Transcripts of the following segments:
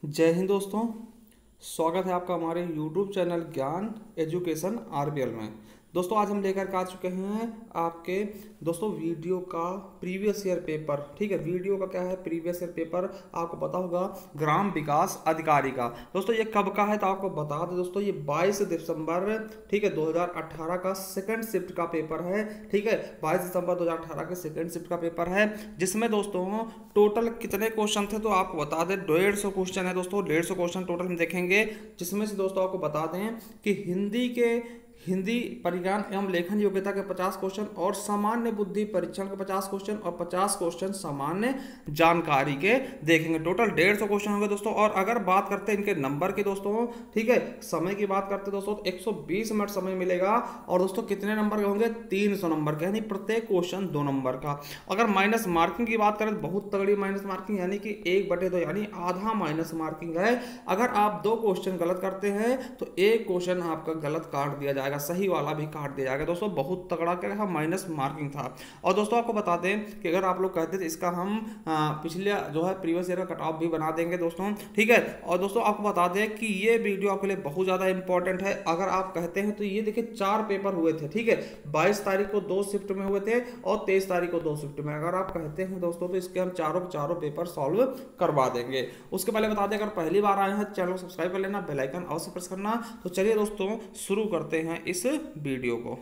जय हिंद दोस्तों। स्वागत है आपका हमारे YouTube चैनल ज्ञान एजुकेशन आरबीएल में। दोस्तों आज हम लेकर के आ चुके हैं आपके दोस्तों वीडियो का प्रीवियस ईयर पेपर। ठीक है, वीडियो का क्या है, प्रीवियस ईयर पेपर आपको पता होगा ग्राम विकास अधिकारी का। दोस्तों ये कब का है तो आपको बता दें दोस्तों, ये 22 दिसंबर ठीक है 2018 का सेकंड शिफ्ट का पेपर है। ठीक है, 22 दिसंबर 2018 के सेकंड शिफ्ट का पेपर है, जिसमें दोस्तों टोटल कितने क्वेश्चन थे तो आपको बता दें 150 क्वेश्चन है दोस्तों। 150 क्वेश्चन टोटल हम देखेंगे, जिसमें से दोस्तों आपको बता दें कि हिंदी परिज्ञान एवं लेखन योग्यता के 50 क्वेश्चन और सामान्य बुद्धि परीक्षण के 50 क्वेश्चन और 50 क्वेश्चन सामान्य जानकारी के देखेंगे। टोटल 150 क्वेश्चन होंगे दोस्तों। और अगर बात करते हैं इनके नंबर की दोस्तों, ठीक है, समय की बात करते हैं दोस्तों, 120 मिनट समय मिलेगा। और दोस्तों कितने नंबर के होंगे, 300 नंबर के, यानी प्रत्येक क्वेश्चन 2 नंबर का। अगर माइनस मार्किंग की बात करें तो बहुत तगड़ी माइनस मार्किंग, यानी कि 1/2 यानी आधा माइनस मार्किंग है। अगर आप 2 क्वेश्चन गलत करते हैं तो 1 क्वेश्चन आपका गलत काट दिया जाएगा, सही वाला भी काट दिया जाएगा। दोस्तों बहुत तगड़ा क्या माइनस मार्किंग था। और दोस्तों आपको बता दें कि अगर आप लोग कहते थे इसका हम पिछले जो है प्रीवियस ईयर का कट ऑफ भी बना देंगे दोस्तों। ठीक है, और दोस्तों आपको बता दें कि ये वीडियो आपके लिए बहुत ज्यादा इंपॉर्टेंट है। अगर आप कहते हैं तो ये देखिए 4 पेपर हुए थे। ठीक है, 22 तारीख को 2 शिफ्ट में हुए थे और 23 तारीख को 2 शिफ्ट में। अगर आप कहते हैं दोस्तों तो इसके हम चारों पेपर सॉल्व करवा देंगे। उसके पहले बता दें, अगर पहली बार आए हैं चैनल को सब्सक्राइब कर लेना, बेल आइकन अवश्य प्रेस करना। तो चलिए दोस्तों शुरू करते हैं इस वीडियो को।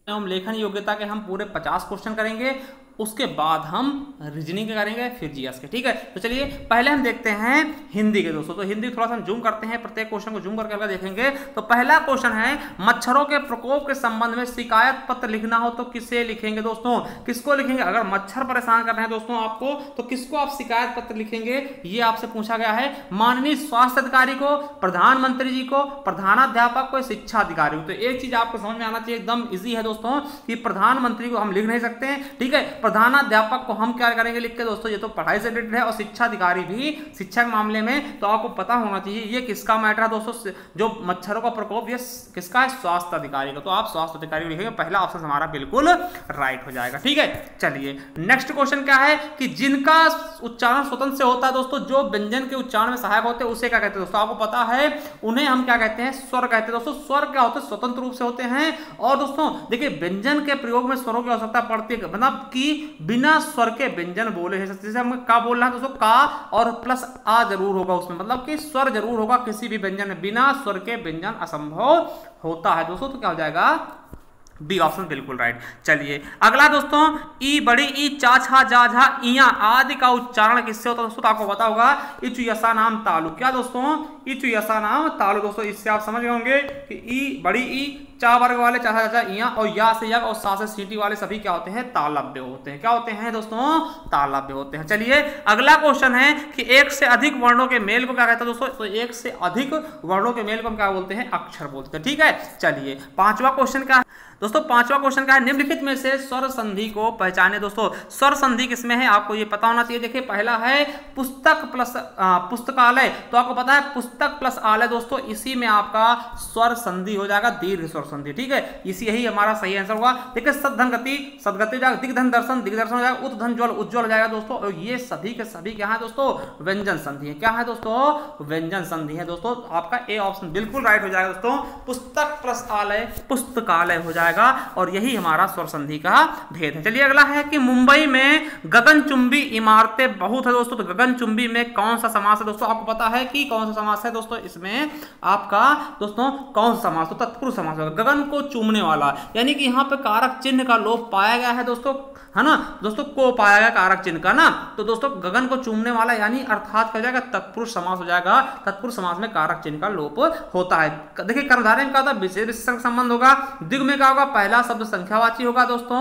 हम लेखन योग्यता के हम पूरे 50 क्वेश्चन करेंगे, उसके बाद हम रीजनिंग करेंगे, फिर जीएस के। ठीक है, तो चलिए पहले हम देखते हैं हिंदी के दोस्तों। तो हिंदी थोड़ा सा हम जूम करते हैं, प्रत्येक क्वेश्चन को जूम करके देखेंगे। तो पहला क्वेश्चन है, मच्छरों के प्रकोप के संबंध में शिकायत पत्र लिखना हो तो किसे लिखेंगे दोस्तों, किसको लिखेंगे। अगर मच्छर परेशान कर रहे हैं दोस्तों आपको, तो किसको आप शिकायत पत्र लिखेंगे, ये आपसे पूछा गया है। माननीय स्वास्थ्य अधिकारी को, प्रधानमंत्री जी को, प्रधानाध्यापक को, शिक्षा अधिकारी को। तो एक चीज आपको समझ में आना चाहिए, एकदम इजी है दोस्तों, कि प्रधानमंत्री को हम लिख नहीं सकते हैं। ठीक है, प्रधानाध्यापक को हम क्या करेंगे लिख के दोस्तों, ये तो पढ़ाई से रिलेटेड है। और शिक्षा अधिकारी भी शिक्षा के मामले में, तो आपको पता होना चाहिए ये किसका मैटर है दोस्तों, जो मच्छरों का प्रकोप ये किसका है, स्वास्थ्य अधिकारी का। तो आप स्वास्थ्य अधिकारी को लिखेंगे, पहला ऑप्शन हमारा बिल्कुल राइट हो जाएगा। ठीक है, चलिए नेक्स्ट क्वेश्चन क्या है कि जिनका उच्चारण स्वतंत्र से होता है दोस्तों, जो व्यंजन के उच्चारण में सहायक होते हैं उसे क्या कहते हैं दोस्तों, आपको पता है उन्हें हम क्या कहते हैं, स्वर कहते हैं दोस्तों। स्वर क्या होते हैं, स्वतंत्र रूप से होते हैं। और दोस्तों देखिए व्यंजन के प्रयोग में स्वरों की आवश्यकता पड़ती है, मतलब कि बिना स्वर के व्यंजन बोले हैं। जैसे हम का बोल रहे हैं दोस्तों, का और प्लस आ जरूर होगा उसमें, मतलब कि स्वर जरूर होगा किसी भी व्यंजन में, बिना स्वर के व्यंजन असंभव होता है दोस्तों। तो क्या हो जाएगा, बी ऑप्शन बिल्कुल राइट। चलिए अगला दोस्तों, ई बड़ी ई चा छा जा झा इया आदि का उच्चारण किससे होता है दोस्तों, तो आपको पता होगा इचु यसा नाम तालु। क्या दोस्तों, इचु यसा नाम तालु। दोस्तों इससे आप समझ गए होंगे कि ई बड़ी ई चा वर्ग वाले चा छा इया और या से यग और सा से सीटी वाले सभी क्या होते हैं, तालव्य होते हैं। क्या होते हैं दोस्तों, तालव्य होते हैं। चलिए अगला क्वेश्चन है कि एक से अधिक वर्णों के मेल को क्या कहते हैं दोस्तों, तो एक से अधिक वर्णों के मेल को हम क्या बोलते हैं, अक्षर बोलते हैं। ठीक है, चलिए पांचवा क्वेश्चन क्या दोस्तों, पांचवा क्वेश्चन का है, निम्नलिखित में से स्वर संधि को पहचाने। दोस्तों स्वर संधि किसमें है आपको ये पता होना चाहिए। देखिए पहला है पुस्तक प्लस पुस्तकालय, तो आपको पता है पुस्तक प्लस आलय दोस्तों, इसी में आपका स्वर संधि हो जाएगा, दीर्घ स्वर संधि। ठीक है, इसी यही हमारा सही आंसर होगा। देखिए सदधन गति, सदगति हो जाएगा, दिग्धन दर्शन, दिग्दर्शन हो जाएगा, उद्धन ज्वल, उज्ज्वल हो जाएगा दोस्तों। और ये सभी के सभी क्या है दोस्तों, व्यंजन संधि है। क्या है दोस्तों, व्यंजन संधि है दोस्तों। आपका ए ऑप्शन बिल्कुल राइट हो जाएगा दोस्तों, पुस्तक प्लस आलय पुस्तकालय हो जाएगा, और यही हमारा स्वर संधि का भेद है। चलिए अगला है कि मुंबई में गगनचुंबी इमारतें बहुत है दोस्तों, तो गगनचुंबी में कौन सा समास है दोस्तों, आपको पता है कि कौन सा समास है दोस्तों, इसमें आपका दोस्तों कौन सा समास, तो तत्पुरुष समास होगा। गगन को चूमने वाला, यानी कि यहाँ पे कारक चिन्ह का लोप पाया गया है दोस्तों, है ना दोस्तों, को पाया गया कारक चिन्ह का ना। तो दोस्तों गगन को चूमने वाला यानी अर्थात क्या जाएगा, तत्पुरुष समास हो जाएगा। तत्पुरुष समास में कारक चिन्ह का लोप होता है। देखिए कर्मधारय में क्या होता है, विशेष विशेषण संबंध होगा। द्विगु में क्या होगा, पहला शब्द संख्यावाची होगा दोस्तों।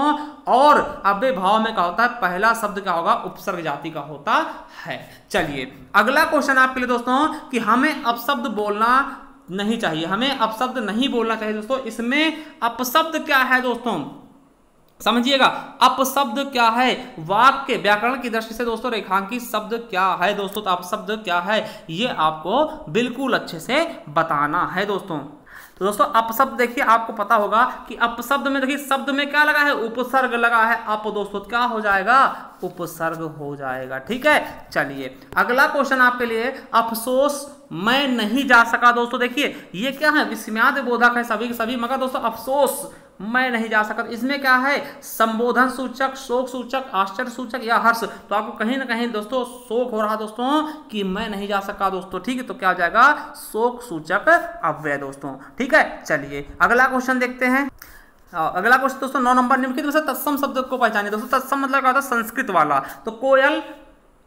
और अव्यय भाव में क्या होता है, पहला शब्द क्या होगा, उपसर्ग जाति का होता है। चलिए अगला क्वेश्चन आपके लिए दोस्तों, कि हमें अपशब्द बोलना नहीं चाहिए, हमें अपशब्द नहीं बोलना चाहिए दोस्तों। इसमें अपशब्द क्या है दोस्तों, समझिएगा, अपशब्द क्या है, वाक्य व्याकरण की दृष्टि से दोस्तों रेखांकित शब्द क्या है दोस्तों, तो अपशब्द क्या है ये आपको बिल्कुल अच्छे से बताना है दोस्तों। तो दोस्तों अपशब्द देखिए, आपको पता होगा कि अपशब्द में देखिए शब्द में क्या लगा है, उपसर्ग लगा है, अप दोस्तों क्या हो जाएगा, उपसर्ग हो जाएगा। ठीक है, चलिए अगला क्वेश्चन आपके लिए, अफसोस मैं नहीं जा सका। दोस्तों देखिए ये क्या है, विस्मयादि बोधक है सभी के सभी, मगर दोस्तों अफसोस मैं नहीं जा सका, इसमें क्या है, संबोधन सूचक, शोक सूचक, आश्चर्य सूचक या हर्ष। तो आपको कहीं ना कहीं दोस्तों शोक हो रहा है दोस्तों कि मैं नहीं जा सका दोस्तों। ठीक है, तो क्या हो जाएगा, शोक सूचक अव्यय दोस्तों। ठीक है, चलिए अगला क्वेश्चन देखते हैं। अगला क्वेश्चन दोस्तों 9 नंबर, निम्नलिखित में से तत्सम शब्द को पहचानिए। दोस्तों तत्सम मतलब क्या होता है, संस्कृत वाला। तो कोयल,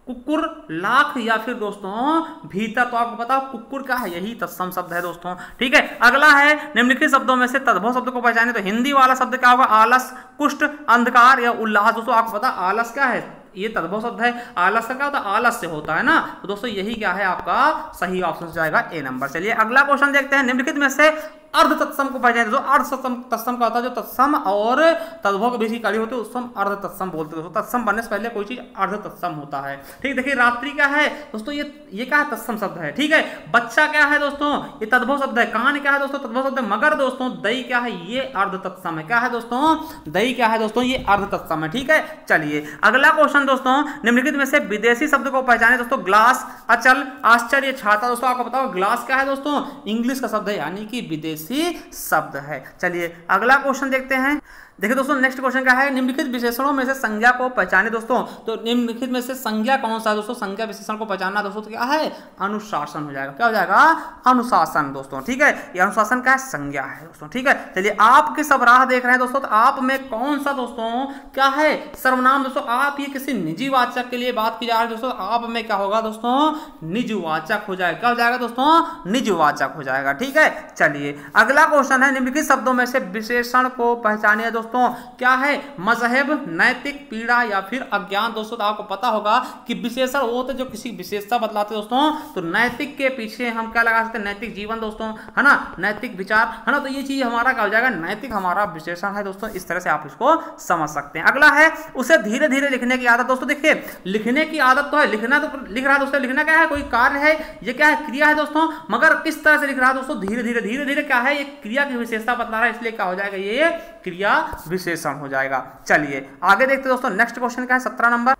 कुकुर, लाख या फिर दोस्तों भीतर। तो आपको पता कुकुर का है, यही तत्सम शब्द है दोस्तों। ठीक है, अगला है निम्नलिखित शब्दों में से तद्भव शब्द को पहचाने। तो हिंदी वाला शब्द क्या होगा, आलस, कुष्ठ, अंधकार या उल्लास। दोस्तों आपको पता आलस क्या है, ये तद्भव शब्द है। आलस का क्या होता है, आलस से होता है ना। तो दोस्तों यही क्या है, आपका सही ऑप्शन हो जाएगा ए नंबर। चलिए अगला क्वेश्चन देखते हैं, निम्नलिखित में से अर्ध तत्सम को पहचाने। दोस्तों अर्ध तत्सम का होता है जो तत्सम और तद्भव के बीच की कड़ी होती है, उसको हम अर्ध तत्सम बोलते हैं। दोस्तों तत्सम बनने से पहले कोई चीज अर्ध तत्सम होता है। ठीक, देखिए रात्रि क्या है दोस्तों, ये क्या है, तत्सम शब्द है। ठीक है, बच्चा क्या है दोस्तों, ये तद्भव शब्द है। कान क्या है दोस्तों, तद्भव शब्द है। मगर दोस्तों दई क्या है, ये अर्ध तत्सम है। क्या है दोस्तों, दई क्या है दोस्तों, ये अर्ध तत्सम है। ठीक है, चलिए अगला क्वेश्चन दोस्तों, निम्नलिखित में से विदेशी शब्द को पहचाने। दोस्तों ग्लास, अचल, आश्चर्य, छाता। दोस्तों आपको बताओ ग्लास क्या है दोस्तों, इंग्लिश का शब्द है, यानी कि विदेशी शब्द है। चलिए अगला क्वेश्चन देखते हैं। देखिए दोस्तों नेक्स्ट क्वेश्चन क्या है, निम्नलिखित विशेषणों में से संज्ञा को पहचाने। दोस्तों तो निम्नलिखित में से संज्ञा कौन सा है दोस्तों, संज्ञा विशेषण को पहचानना दोस्तों तो क्या है, अनुशासन हो जाएगा। क्या हो जाएगा, अनुशासन दोस्तों। ठीक है, ये अनुशासन का संज्ञा है दोस्तों। ठीक है, चलिए आपके सब राह देख रहे हैं दोस्तों, तो आप में कौन सा दोस्तों क्या है, सर्वनाम। दोस्तों आप ये किसी निजी वाचक के लिए बात की जा रही है दोस्तों, आप में क्या होगा दोस्तों, निजवाचक हो जाएगा। क्या हो जाएगा दोस्तों, निजवाचक हो जाएगा। ठीक है, चलिए अगला क्वेश्चन है, निम्नलिखित शब्दों में से विशेषण को पहचानिए। दोस्तों क्या है, मजहब, नैतिक, पीड़ा या फिर अज्ञान। दोस्तों तो आपको पता होगा कि विशेषण वो होते जो किसी विशेषता बतलाते दोस्तों। तो नैतिक के पीछे हम क्या लगा सकते हैं, नैतिक जीवन दोस्तों, है ना, नैतिक विचार, है ना। तो ये चीज हमारा क्या हो जाएगा, नैतिक हमारा विशेषण है दोस्तों। इस तरह से आप इसको समझ सकते हैं। अगला है, उसे धीरे धीरे लिखने की आदत। दोस्तों देखिए लिखने की आदत तो है, लिखना तो लिख रहा है दोस्तों। लिखना क्या है, कोई कार्य है, ये क्या है, क्रिया है दोस्तों। मगर किस तरह से लिख रहा है दोस्तों, धीरे धीरे। धीरे धीरे क्या है, एक क्रिया की विशेषता बतला रहा है, इसलिए क्या हो जाएगा, ये क्रिया विशेषण हो जाएगा। चलिए आगे देखते हैं दोस्तों, नेक्स्ट क्वेश्चन क्या है, 17 नंबर।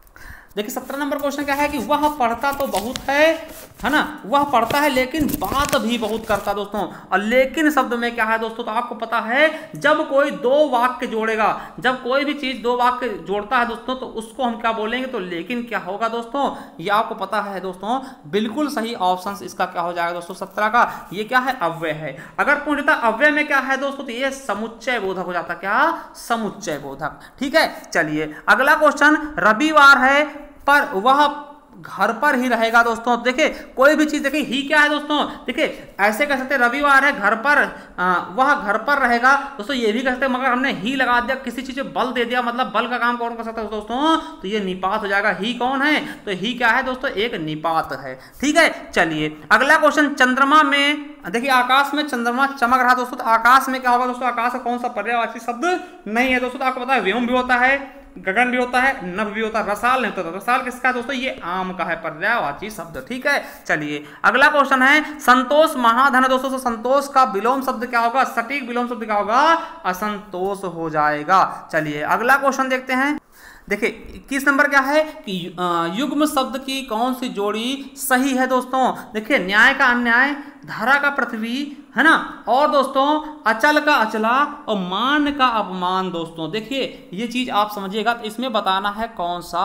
देखिए 17 नंबर क्वेश्चन क्या है कि वह पढ़ता तो बहुत है ना, वह पढ़ता है लेकिन बात भी बहुत करता दोस्तों। और लेकिन शब्द में क्या है दोस्तों, तो आपको पता है जब कोई दो वाक्य जोड़ेगा, जब कोई भी चीज दो वाक्य जोड़ता है दोस्तों, तो उसको हम क्या बोलेंगे, तो लेकिन क्या होगा दोस्तों, ये आपको पता है दोस्तों। बिल्कुल सही ऑप्शन इसका क्या हो जाएगा दोस्तों, 17 का, ये क्या है, अव्यय है। अगर पूछता अव्यय में क्या है दोस्तों, तो ये समुच्चय बोधक हो जाता। क्या, समुच्चय बोधक। ठीक है, चलिए अगला क्वेश्चन, रविवार है पर वह घर पर ही रहेगा दोस्तों। देखिए कोई भी चीज, देखिए ही क्या है दोस्तों, देखिए ऐसे कह सकते रविवार है घर पर, वह घर पर रहेगा दोस्तों, ये भी कह सकते, मगर हमने ही लगा दिया, किसी चीज में बल दे दिया, मतलब बल का काम कौन कर सकता है दोस्तों, तो ये निपात हो जाएगा। ही कौन है, तो ही क्या है दोस्तों, एक निपात है। ठीक है, चलिए अगला क्वेश्चन, चंद्रमा में, देखिए आकाश में चंद्रमा चमक रहा दोस्तों। तो आकाश में क्या होगा दोस्तों, आकाश का कौन सा पर्यायवाची शब्द नहीं है दोस्तों। तो आपको पता है व्योम भी होता है, गगन भी होता है, नभ भी होता है, रसाल नहीं होता। रसाल किसका है दोस्तों, ये आम का है, पर्यायवाची शब्द। ठीक है, चलिए अगला क्वेश्चन है, संतोष महाधन दोस्तों। तो संतोष का विलोम शब्द क्या होगा, सटीक विलोम शब्द क्या होगा, असंतोष हो जाएगा। चलिए अगला क्वेश्चन देखते हैं। देखिए 21 नंबर क्या है कि युग्म शब्द की कौन सी जोड़ी सही है दोस्तों। देखिए न्याय का अन्याय, धारा का पृथ्वी, है ना, और दोस्तों अचल का अचला और मान का अपमान। दोस्तों देखिए ये चीज आप समझिएगा, तो इसमें बताना है कौन सा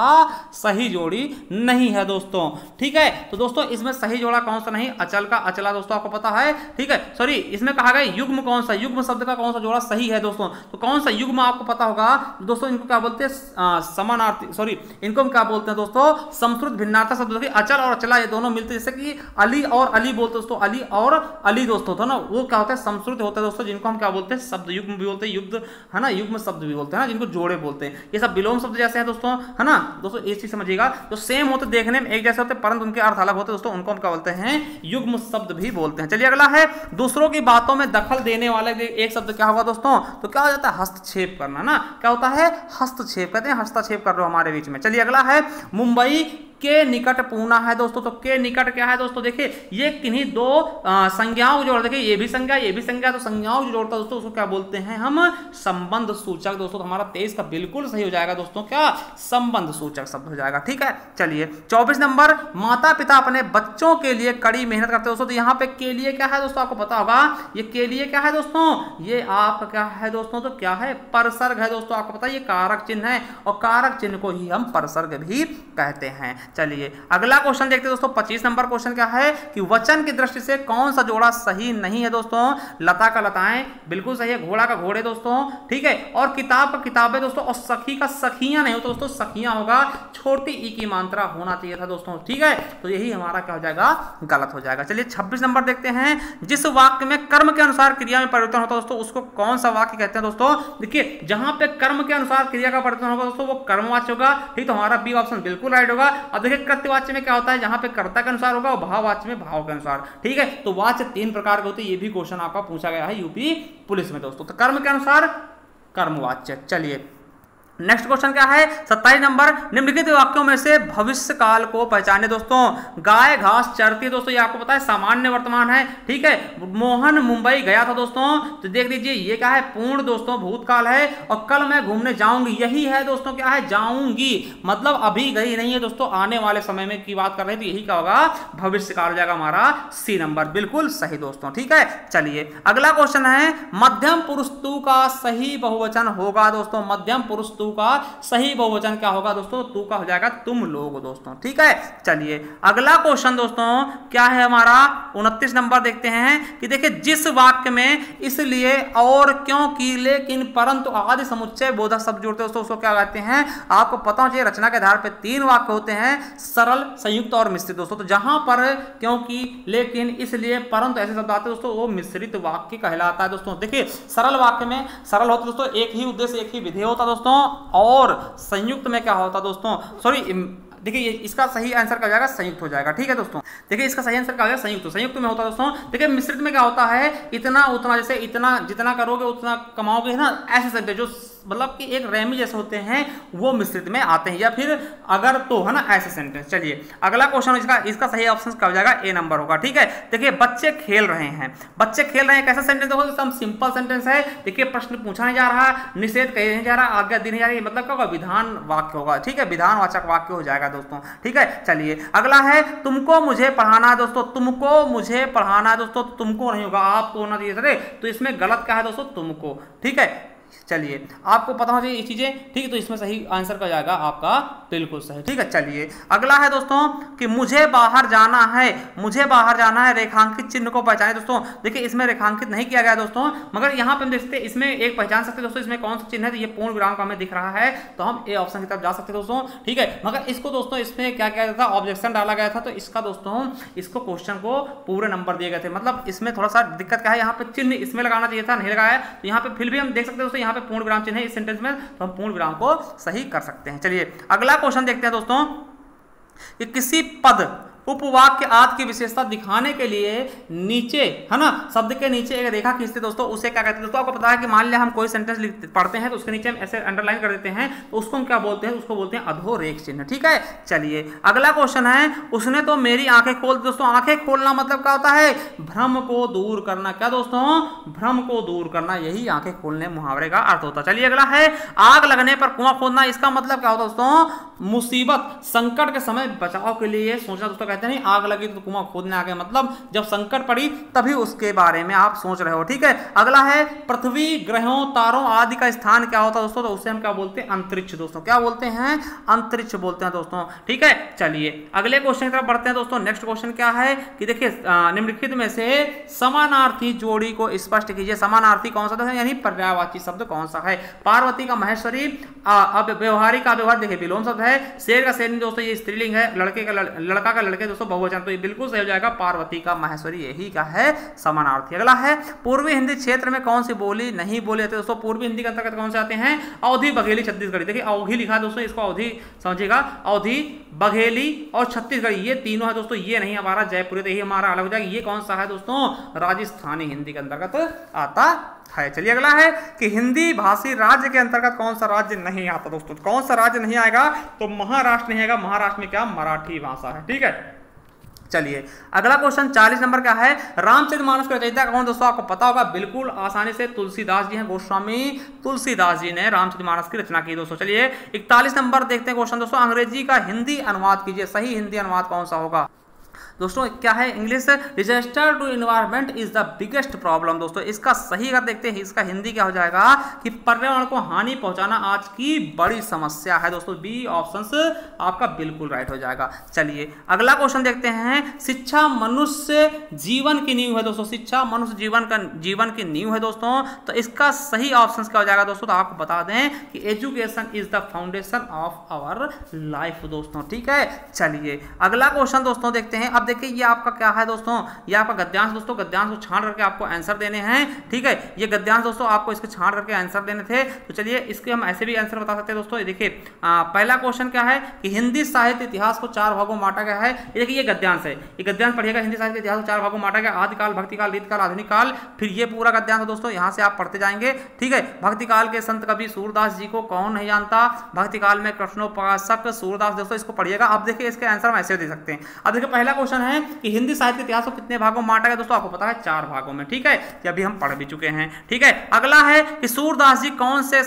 सही जोड़ी नहीं है दोस्तों। ठीक है, तो दोस्तों इसमें सही जोड़ा कौन सा नहीं, अचल का अचला दोस्तों आपको पता है। ठीक है, सॉरी इसमें कहा गया युग्म कौन सा, युग्म शब्द का कौन सा जोड़ा सही है दोस्तों। तो कौन सा युग्म आपको पता होगा दोस्तों, इनको क्या बोलते हैं, समानार्थी, सॉरी इनको हम क्या बोलते हैं दोस्तों, समश्रुत भिन्नार्थक शब्द। देखिए अचल और अचला ये दोनों मिलते हैं, जैसे कि अली और अली बोलते दोस्तों, अली और अली दोस्तों, तो ना वो क्या होता है, समश्रुत होता है दोस्तों, जिनको हम क्या बोलते हैं, शब्द युग्म भी बोलते हैं, युग्म, है ना, युग्म शब्द भी बोलते हैं ना, जिनको जोड़े बोलते हैं। ये सब विलोम शब्द जैसे हैं दोस्तों, है ना दोस्तों, ये चीज समझिएगा। जो सेम होते, देखने में एक जैसे होते, परंतु उनके अर्थ अलग होते दोस्तों, उनको हम क्या बोलते हैं, युग्म शब्द भी बोलते हैं। चलिए अगला है, दूसरों की बातों में दखल देने वाला एक शब्द क्या होगा दोस्तों, तो क्या हो जाता है, हस्तक्षेप करना ना, क्या होता है, हस्तक्षेप, कहते हैं हस्तक्षेप कर रहे हो हमारे बीच में। चलिए अगला है, मुंबई के निकट पूना है दोस्तों। तो के निकट क्या है दोस्तों, देखिए ये किन्हीं दो संज्ञाओं को जोड़, देखिए ये भी संज्ञा, तो संज्ञाओं को जोड़ता है दोस्तों, उसको क्या बोलते हैं हम, संबंध सूचक दोस्तों। तो हमारा 23 का बिल्कुल सही हो जाएगा दोस्तों, क्या, संबंध सूचक शब्द हो जाएगा। ठीक है, चलिए 24 नंबर, माता पिता अपने बच्चों के लिए कड़ी मेहनत करते हैं दोस्तों। तो यहाँ पे के लिए क्या है दोस्तों, आपको पता होगा, ये के लिए क्या है दोस्तों, ये आपका क्या है दोस्तों, तो क्या है, परसर्ग है दोस्तों। आपको पता है ये कारक चिन्ह है, और कारक चिन्ह को ही हम परसर्ग भी कहते हैं। चलिए अगला क्वेश्चन देखते हैं दोस्तों, 25 नंबर क्वेश्चन क्या है कि वचन की दृष्टि से कौन सा जोड़ा सही नहीं है दोस्तों। लता का लताएं बिल्कुल सही है, घोड़ा का घोड़े दोस्तों, ठीक है, और किताब का किताबें दोस्तों, और सखी का सखियां नहीं हो तो दोस्तों सखियां होगा, छोटी ई की मात्रा होना चाहिए था दोस्तों। ठीक है, तो यही हमारा क्या हो जाएगा, गलत हो जाएगा। चलिए 26 नंबर देखते हैं, जिस वाक्य में कर्म के अनुसार क्रिया में परिवर्तन होता है दोस्तों, उसको कौन सा वाक्य कहते हैं दोस्तों। देखिए जहां पे कर्म के अनुसार क्रिया का परिवर्तन होगा दोस्तों, वो कर्मवाच्य होगा। ठीक, तो हमारा बी ऑप्शन बिल्कुल राइट होगा। अब देखिए कृत्यवाच्य में क्या होता है, जहां पे कर्ता के अनुसार होगा, और भाववाच्य में भाव के अनुसार। ठीक है, तो वाच्य 3 प्रकार के होते हैं, ये भी क्वेश्चन आपका पूछा गया है यूपी पुलिस में दोस्तों। तो कर्म के अनुसार कर्मवाच्य। चलिए नेक्स्ट क्वेश्चन क्या है, 27 नंबर, निम्नलिखित वाक्यों में से भविष्य काल को पहचाने दोस्तों। गाय घास चरती दोस्तों, ये आपको पता है सामान्य वर्तमान है। ठीक है, मोहन मुंबई गया था दोस्तों, तो देख लीजिए ये क्या है, पूर्ण दोस्तों भूतकाल है। और कल मैं घूमने जाऊंगी, यही है दोस्तों, क्या है, जाऊंगी, मतलब अभी गई नहीं है दोस्तों, आने वाले समय में की बात कर रहे थे, यही क्या होगा, भविष्य काल हो जाएगा हमारा सी नंबर, बिल्कुल सही दोस्तों। ठीक है, चलिए अगला क्वेश्चन है, मध्यम पुरुष तू का सही बहुवचन होगा दोस्तों। मध्यम पुरुष का सही बहुवचन क्या होगा दोस्तों, तू का हो जाएगा तुम लोग दोस्तों। ठीक है, चलिए अगला क्वेश्चन दोस्तों क्या है हमारा, 29 नंबर देखते हैं कि देखिए जिस वाक्य में इसलिए, और, क्योंकि, लेकिन, परंतु आदि समुच्चय बोधक शब्द जोड़ते हैं दोस्तों, उसको क्या कहते हैं, आपको पता होना चाहिए। रचना के आधार पर 3 वाक्य होते हैं, सरल, संयुक्त और मिश्रित दोस्तों। तो जहां पर क्योंकि, लेकिन, इसलिए, परंतु ऐसे शब्द आते हैं दोस्तों, वो मिश्रित वाक्य कहलाता है दोस्तों। देखिए सरल वाक्य में सरल होता है दोस्तों, एक ही उद्देश्य एक ही विधेय होता है दोस्तों, और संयुक्त में क्या होता दोस्तों, सॉरी देखिए इसका सही आंसर क्या हो जाएगा, संयुक्त हो जाएगा। ठीक है दोस्तों, देखिए इसका सही आंसर क्या हो जाएगा, संयुक्त। संयुक्त में होता है दोस्तों, देखिए मिश्रित में क्या होता है, इतना उतना, जैसे इतना जितना करोगे उतना कमाओगे, है ना, ऐसे शब्द जो मतलब कि एक रेमी जैसे होते हैं, वो मिश्रित में आते हैं, या फिर अगर तो, है ना, ऐसे सेंटेंस। चलिए अगला क्वेश्चन, इसका सही ऑप्शन क्या हो जाएगा, ए नंबर होगा। ठीक है, देखिए बच्चे खेल रहे हैं, बच्चे खेल रहे हैं, कैसा सेंटेंस देखो, एकदम सिंपल सेंटेंस है। देखिए प्रश्न पूछा नहीं जा रहा, निषेध कहे नहीं जा रहा, आज्ञा दी नहीं जा रही, मतलब क्या होगा, विधान वाक्य होगा। ठीक है, विधानवाचक वाक्य हो जाएगा दोस्तों। ठीक है, चलिए अगला है, तुमको मुझे पढ़ाना है दोस्तों। तुमको मुझे पढ़ाना है दोस्तों, तुमको नहीं होगा, आपको होना चाहिए। तो इसमें गलत क्या है दोस्तों, तुमको। ठीक है, चलिए आपको पता होना चाहिए ये चीजें। ठीक है, तो इसमें सही आंसर का जाएगा आपका बिल्कुल सही। ठीक है, चलिए अगला है दोस्तों कि मुझे बाहर जाना है, मुझे बाहर जाना है, रेखांकित चिन्ह को पहचाने दोस्तों। देखिए इसमें रेखांकित नहीं किया गया दोस्तों, मगर यहाँ पे हम देखते हैं, इसमें एक पहचान सकते दोस्तों, इसमें कौन सा चिन्ह है, तो ये पूर्ण विराम का हमें दिख रहा है, तो हम ए ऑप्शन की तरफ जा सकते दोस्तों। ठीक है, मगर इसको दोस्तों इसमें क्या किया था, ऑब्जेक्शन डाला गया था, तो इसका दोस्तों इसको क्वेश्चन को पूरे नंबर दिए गए थे। मतलब इसमें थोड़ा सा दिक्कत क्या है, यहाँ पे चिन्ह इसमें लगाना चाहिए था, नहीं लगाया, तो यहाँ पे फिर भी हम देख सकते हैं दोस्तों, यहाँ पे पूर्ण विराम चिन्ह है इस सेंटेंस में, तो हम पूर्ण विराम को सही कर सकते हैं। चलिए अगला क्वेश्चन देखते हैं दोस्तों कि किसी पद, उपवाक्य आदि की विशेषता दिखाने के लिए नीचे, है ना, शब्द के नीचे एक रेखा खींचते दोस्तों, उसे क्या कहते हैं दोस्तों। आपको पता है कि मान लिया हम कोई सेंटेंस पढ़ते हैं, तो उसके नीचे हम ऐसे अंडरलाइन कर देते हैं, तो उसको हम क्या बोलते हैं, उसको बोलते हैं अधोरेख चिन्ह। ठीक है, चलिए अगला क्वेश्चन है, उसने तो मेरी आंखें खोल दी दोस्तों। आंखें खोलना मतलब क्या होता है, भ्रम को दूर करना। क्या दोस्तों, भ्रम को दूर करना, यही आंखें खोलने मुहावरे का अर्थ होता है। चलिए अगला है, आग लगने पर कुआं खोदना। इसका मतलब क्या होता है दोस्तों, मुसीबत, संकट के समय बचाव के लिए सोचना दोस्तों। कहते नहीं आग लगी तो कुआं खोदने आ गए, मतलब जब संकट पड़ी तभी उसके बारे में आप सोच रहे हो। ठीक है, अगला है, पृथ्वी, ग्रहों, तारों आदि का स्थान क्या होता है दोस्तों, तो उसे हम क्या बोलते हैं, अंतरिक्ष दोस्तों। क्या बोलते हैं, अंतरिक्ष बोलते हैं दोस्तों। ठीक है, चलिए अगले क्वेश्चन की तरफ बढ़ते हैं दोस्तों। नेक्स्ट क्वेश्चन क्या है कि देखिए निम्नलिखित में से समानार्थी जोड़ी को स्पष्ट कीजिए। समानार्थी कौन सा है, यानी पर्यायवाची शब्द कौन सा है। पार्वती का महेश्वरी, व्यवहारिक का व्यवहार, देखिए विलोम शब्द है। शेर का शेरनी दोस्तों ये स्त्रीलिंग है, लड़के का लड़का का लड़के दोस्तों बहुवचन, तो ये बिल्कुल सही हो जाएगा, पार्वती का महेश्वरी, यही का है समानार्थी। अगला है, पूर्वी हिंदी क्षेत्र में कौन सी बोली नहीं बोली जाती दोस्तों। पूर्वी हिंदी के अंतर्गत कौन से आते हैं, अवधी, बघेली, छत्तीसगढ़ी। देखिए अवधी लिखा है दोस्तों, इसको अवधी समझिएगा, अवधी, बघेली और छत्तीसगढ़ी, ये तीनों है दोस्तों, ये नहीं हमारा जयपुरी, तो यही हमारा अलग हो जाएगा। ये कौन सा है दोस्तों, राजस्थानी हिंदी के अंतर्गत आता है। चलिए अगला है कि हिंदी भाषी राज्य के अंतर्गत कौन सा राज्य नहीं आता दोस्तों। कौन सा राज्य नहीं आएगा, तो महाराष्ट्र नहीं आएगा। महाराष्ट्र में क्या, मराठी भाषा है, ठीक है। चलिए अगला क्वेश्चन 40 नंबर का है, रामचरितमानस के रचयिता कौन दोस्तों, आपको पता होगा बिल्कुल आसानी से, तुलसीदास जी हैं। गोस्वामी तुलसीदास जी ने रामचरितमानस की रचना की दोस्तों। चलिए 41 नंबर देखते हैं क्वेश्चन दोस्तों, अंग्रेजी का हिंदी अनुवाद कीजिए। सही हिंदी अनुवाद कौन सा होगा दोस्तों, क्या है, English disaster to environment is the biggest problem. दोस्तों इसका सही अगर देखते हैं, इसका हिंदी क्या हो जाएगा कि पर्यावरण को हानि पहुंचाना आज की बड़ी समस्या है दोस्तों। बी ऑप्शन आपका बिल्कुल राइट हो जाएगा। चलिए अगला क्वेश्चन देखते हैं, शिक्षा मनुष्य जीवन की नींव है दोस्तों। शिक्षा मनुष्य जीवन की नींव है दोस्तों, तो इसका सही ऑप्शन क्या हो जाएगा दोस्तों, तो आपको बता दें कि education is the foundation of our life दोस्तों, ठीक है। चलिए अगला क्वेश्चन दोस्तों देखते हैं। अब देखिए ये आपका क्या है दोस्तों, ये आपका गद्यांश दोस्तों। गद्यांश को छांट करके आपको आंसर देने हैं, ठीक है। ये गद्यांश दोस्तों आपको इसके छांट करके आंसर देने थे, तो चलिए इसके हम ऐसे भी आंसर बता सकते हैं दोस्तों। ये देखिए पहला क्वेश्चन क्या है कि हिंदी साहित्य इतिहास को 4 भागों में बांटा गया है। ये देखिए ये गद्यांश है, ये गद्यांश पढ़िएगा। हिंदी साहित्य इतिहास को 4 भागों में बांटा गया, आदिकाल, भक्तिकाल, रीतकाल, आधुनिक काल। फिर ये पूरा गद्यांश है दोस्तों, यहाँ से आप पढ़ते जाएंगे, ठीक है। भक्तिकाल के संत कवि सूरदास जी को कौन नहीं जानता, भक्तिकाल में कृष्णोपासक सूरदास दोस्तों, इसको पढ़िएगा। अब देखिए इसके आंसर हम ऐसे दे सकते हैं। अब देखिए पहला क्वेश्चन है कि हिंदी साहित्य इतिहास को कितने भागों में बांटा गया दोस्तों, आपको पता है 4 भागों में, ठीक है। ये अभी हम पढ़ भी चुके हैं, ठीक है। अगला है कि सूरदास जी कौन से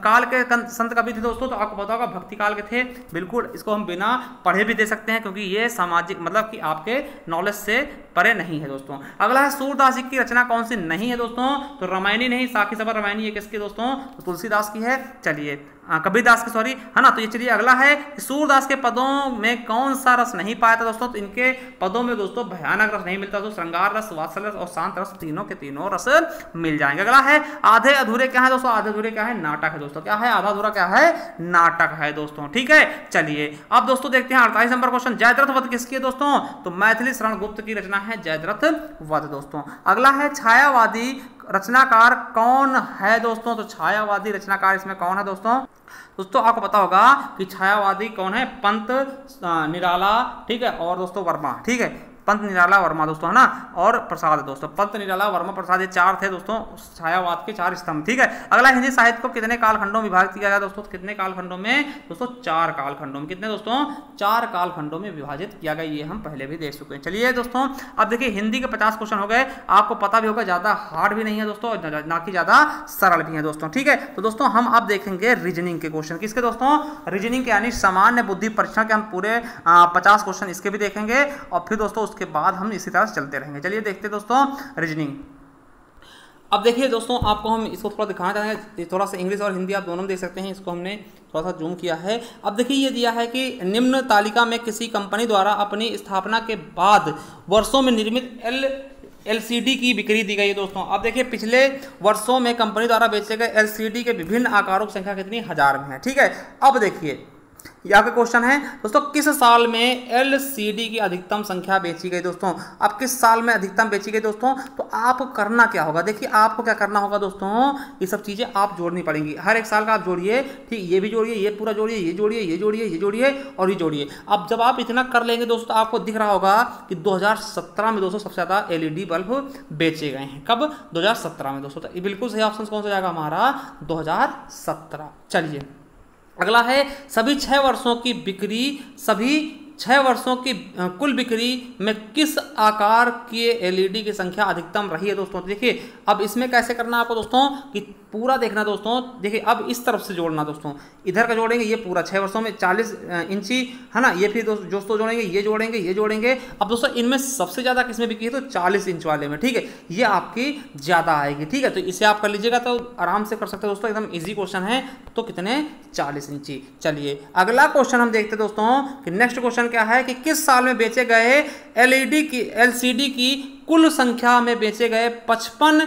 काल के संत कवि थे दोस्तों, तो आपको पता होगा भक्ति काल के थे, बिल्कुल। इसको हम बिना पढ़े भी दे सकते हैं क्योंकि ये सामाजिक मतलब कि आपके नॉलेज से परे नहीं है दोस्तों। अगला है सूरदास जी की रचना कौन सी नहीं है दोस्तों, तो रामायणी नहीं, साखी सभा रामायणी ये किसकी दोस्तों, तो तुलसीदास की है। चलिए कबीरदास की, सॉरी, है ना। तो ये चलिए अगला है सूरदास के पदों में कौन सा रस नहीं पाया था दोस्तों, तो इनके पदों में दोस्तों भयानक रस नहीं मिलता, तो श्रृंगार रस, वात्सल्य रस और शांत रस, तीनों के तीनों रस मिल जाएंगे। अगला है आधे अधूरे क्या है दोस्तों, आधे अधूरे क्या है, नाटक है दोस्तों। क्या है, आधा अधूरा क्या है, नाटक है दोस्तों, ठीक है। चलिए अब दोस्तों देखते हैं 48 नंबर क्वेश्चन, जयद्रथ वध किसकी है दोस्तों, तो मैथिली शरण गुप्त की रचना है जयद्रथ वध दोस्तों। अगला है छायावादी रचनाकार कौन है दोस्तों, तो छायावादी रचनाकार इसमें कौन है दोस्तों आपको पता होगा कि छायावादी कौन है, पंत निराला, ठीक है, और दोस्तों वर्मा, ठीक है। पंत निराला वर्मा दोस्तों, है ना, और प्रसाद दोस्तों। पंत निराला वर्मा प्रसाद ये 4 थे दोस्तों छायावाद के 4 स्तंभ, ठीक है। अगला हिंदी साहित्य को कितने कालखंडों में विभाजित किया गया दोस्तों, कितने कालखंडों में दोस्तों, 4 कालखंडों में। कितने दोस्तों, 4 कालखंडों में विभाजित किया गया, ये हम पहले भी देख चुके हैं। चलिए दोस्तों अब देखिए हिंदी के 50 क्वेश्चन हो गए, आपको पता भी होगा ज्यादा हार्ड भी नहीं है दोस्तों, ना कि ज्यादा सरल भी है दोस्तों, ठीक है। तो दोस्तों हम अब देखेंगे रीजनिंग के क्वेश्चन, किसके दोस्तों, रीजनिंग के, यानी सामान्य बुद्धि परीक्षण के। हम पूरे 50 क्वेश्चन इसके भी देखेंगे और फिर दोस्तों उसके बाद हम इसी तरह चलते रहेंगे। चलिए देखते हैं दोस्तों रीजनिंग। अब देखिए दोस्तों आपको हम इसको थोड़ा दिखाना चाहेंगे, थोड़ा सा इंग्लिश और हिंदी आप दोनों में देख सकते हैं, इसको हमने थोड़ा सा जूम किया है। अब देखिए ये दिया है कि निम्न तालिका में किसी कंपनी द्वारा अपनी स्थापना के बाद वर्षों में निर्मित LCD की बिक्री दी गई है दोस्तों। अब देखिए पिछले वर्षों में कंपनी द्वारा बेचे गए LCD के विभिन्न आकारों की संख्या कितनी, 1000 में है, ठीक है। अब देखिए यहाँ का क्वेश्चन है दोस्तों, किस साल में LCD की अधिकतम संख्या बेची गई दोस्तों। अब किस साल में अधिकतम बेची गई दोस्तों, तो आप करना क्या होगा, देखिए आपको क्या करना होगा दोस्तों, ये सब चीजें आप जोड़नी पड़ेंगी। हर एक साल का आप जोड़िए, ठीक, ये भी जोड़िए, ये पूरा जोड़िए, ये जोड़िए, ये जोड़िए, ये जोड़िए और ये जोड़िए। अब जब आप इतना कर लेंगे दोस्तों, आपको दिख रहा होगा कि 2017 में दोस्तों सबसे ज्यादा LED बल्ब बेचे गए हैं। कब, 2017 में दोस्तों। तो बिल्कुल सही ऑप्शन कौन सा जाएगा हमारा, 2017। चलिए अगला है सभी 6 वर्षों की बिक्री, सभी 6 वर्षों की कुल बिक्री में किस आकार के LED की संख्या अधिकतम रही है दोस्तों। देखिए अब इसमें कैसे करना आपको दोस्तों, कि पूरा देखना दोस्तों। देखिए अब इस तरफ से जोड़ना दोस्तों, इधर का जोड़ेंगे, ये पूरा 6 वर्षों में 40 इंची, है ना। ये फिर दोस्तों जोड़ेंगे, ये जोड़ेंगे, ये जोड़ेंगे। अब दोस्तों इनमें सबसे ज़्यादा किसमें बिकी है, तो 40 इंच वाले में, ठीक है। ये आपकी ज़्यादा आएगी, ठीक है। तो इसे आप कर लीजिएगा तो आराम से कर सकते हैं दोस्तों, एकदम ईजी क्वेश्चन है। तो कितने, 40 इंची। चलिए अगला क्वेश्चन हम देखते हैं दोस्तों कि नेक्स्ट क्वेश्चन क्या है कि किस साल में बेचे गए LCD की कुल संख्या में बेचे गए 55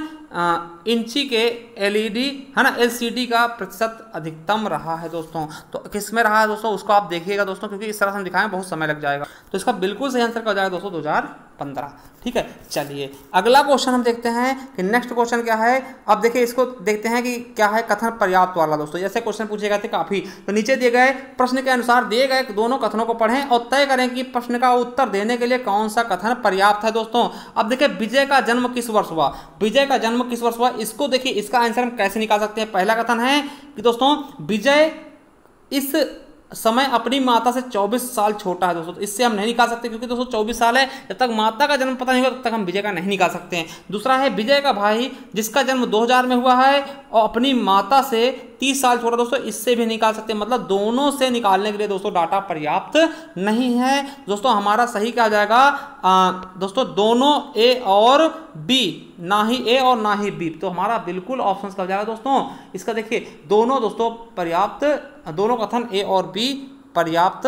इंची के LED, है ना, LCD का प्रतिशत अधिकतम रहा है दोस्तों। तो किस में रहा है दोस्तों, उसको आप देखिएगा दोस्तों, क्योंकि इस तरह से हम दिखाएं बहुत समय लग जाएगा। तो इसका बिल्कुल सही आंसर क्या हो जाएगा दोस्तों, 15। ठीक है, चलिए अगला क्वेश्चन हम देखते हैं कि नेक्स्ट क्वेश्चन क्या है। अब देखिए इसको देखते हैं कि क्या है कथन पर्याप्त वाला दोस्तों। जैसे क्वेश्चन पूछे गए थे काफी, तो नीचे दिए गए प्रश्न के अनुसार दिए गए दोनों कथनों को पढ़ें और तय करें कि प्रश्न का उत्तर देने के लिए कौन सा कथन पर्याप्त है दोस्तों। अब देखिए विजय का जन्म किस वर्ष हुआ, विजय का जन्म किस वर्ष हुआ, इसको देखिए इसका आंसर हम कैसे निकाल सकते हैं। पहला कथन है कि दोस्तों विजय इस समय अपनी माता से 24 साल छोटा है दोस्तों, तो इससे हम नहीं निकाल सकते क्योंकि दोस्तों 24 साल है, जब तक माता का जन्म पता नहीं होगा तब तक हम विजय का नहीं निकाल सकते हैं। दूसरा है विजय का भाई जिसका जन्म 2000 में हुआ है और अपनी माता से 30 साल छोटा दोस्तों, इससे भी निकाल सकते हैं। मतलब दोनों से निकालने के लिए दोस्तों डाटा पर्याप्त नहीं है दोस्तों। हमारा सही क्या हो जाएगा दोस्तों, दोनों ए और बी, ना ही ए और ना ही बी, तो हमारा बिल्कुल ऑप्शन का हो जाएगा दोस्तों इसका। देखिए दोनों दोस्तों पर्याप्त, दोनों कथन ए और बी पर्याप्त।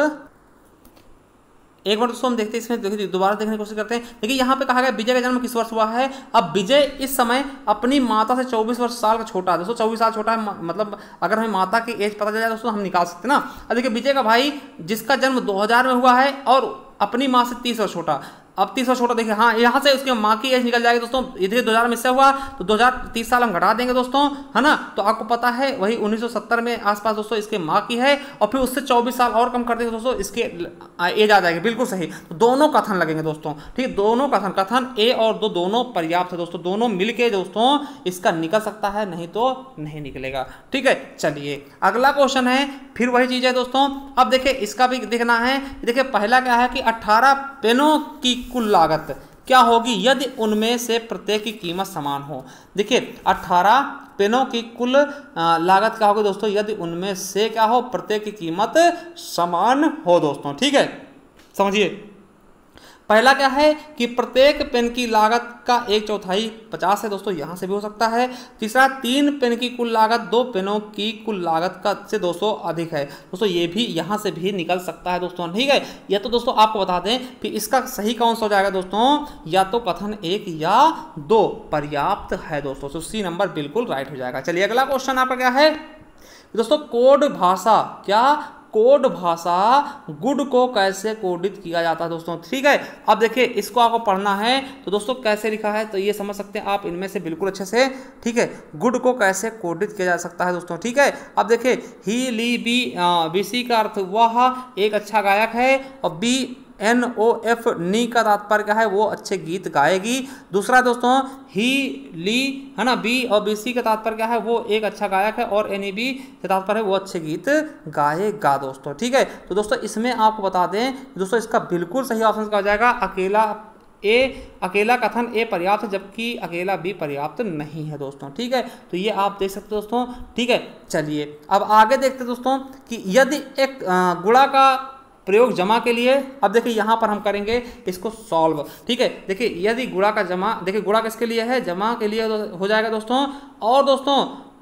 एक बार दोस्तों हम देखते हैं इसमें, देखिए दोबारा देखने की कोशिश करते हैं। देखिए यहाँ पे कहा गया विजय का जन्म किस वर्ष हुआ है। अब विजय इस समय अपनी माता से 24 वर्ष साल का छोटा है दोस्तों, 24 साल छोटा है, मतलब अगर हमें माता की एज पता चल जाए दोस्तों हम निकाल सकते हैं ना। अब देखिए विजय का भाई जिसका जन्म 2000 में हुआ है और अपनी माँ से 30 वर्ष छोटा, अब 30 वर्ष छोटा, देखिए हाँ यहाँ से उसके माँ की एज निकल जाएगी दोस्तों। इधर 2000 में इससे हुआ तो 2030 साल हम घटा देंगे दोस्तों, है ना। तो आपको पता है वही 1970 में आसपास दोस्तों इसके माँ की है, और फिर उससे 24 साल और कम कर देंगे दोस्तों, इसके एज आ जाएगी। बिल्कुल सही, तो दोनों कथन लगेंगे दोस्तों। ठीक है, दोनों कथन ए और दो दोनों पर्याप्त है दोस्तों, दोनों मिलके दोस्तों इसका निकल सकता है, नहीं तो नहीं निकलेगा। ठीक है, चलिए अगला क्वेश्चन है, फिर वही चीज है दोस्तों। अब देखिए इसका भी देखना है। देखिए पहला क्या है कि 18 पेनों की कुल लागत क्या होगी यदि उनमें से प्रत्येक की कीमत समान हो। देखिए 18 पेनों की कुल लागत क्या होगी दोस्तों यदि उनमें से क्या हो, प्रत्येक की कीमत समान हो दोस्तों। ठीक है, समझिए पहला क्या है कि प्रत्येक पेन की लागत का 1/4 50 है दोस्तों, यहां से भी हो सकता है। तीसरा 3 पेन की कुल लागत 2 पेनों की कुल लागत का से 200 अधिक है दोस्तों, ये भी यहां से भी निकल सकता है दोस्तों। ठीक है, या तो दोस्तों आपको बता दें कि इसका सही कौन सा हो जाएगा दोस्तों, या तो कथन 1 या 2 पर्याप्त है दोस्तों, तो सी नंबर बिल्कुल राइट हो जाएगा। चलिए अगला क्वेश्चन आपका क्या है दोस्तों, कोड भाषा, क्या कोड भाषा गुड को कैसे कोडित किया जाता है दोस्तों। ठीक है, अब देखिए इसको आपको पढ़ना है तो दोस्तों कैसे लिखा है तो ये समझ सकते हैं आप इनमें से बिल्कुल अच्छे से। ठीक है, गुड को कैसे कोडित किया जा सकता है दोस्तों। ठीक है, अब देखिए ही ली बी बीसी का अर्थ वह एक अच्छा गायक है, और बी NOF नी का तात्पर्य क्या है, वो अच्छे गीत गाएगी। दूसरा दोस्तों ही ली है ना, बी और BC का तात्पर्य क्या है, वो एक अच्छा गायक है, और NEB का तात्पर्य है वो अच्छे गीत गाएगा दोस्तों। ठीक है, तो दोस्तों इसमें आपको बता दें दोस्तों इसका बिल्कुल सही ऑप्शन का हो जाएगा अकेला कथन ए पर्याप्त है, जबकि अकेला बी पर्याप्त नहीं है दोस्तों। ठीक है, तो ये आप देख सकते हो दोस्तों। ठीक है, चलिए अब आगे देखते हैं दोस्तों कि यदि एक गुणा का प्रयोग जमा के लिए, अब देखिए यहाँ पर हम करेंगे इसको सॉल्व। ठीक है, देखिए यदि गुणा का जमा, देखिए गुणा किसके लिए है, जमा के लिए हो जाएगा दोस्तों। और दोस्तों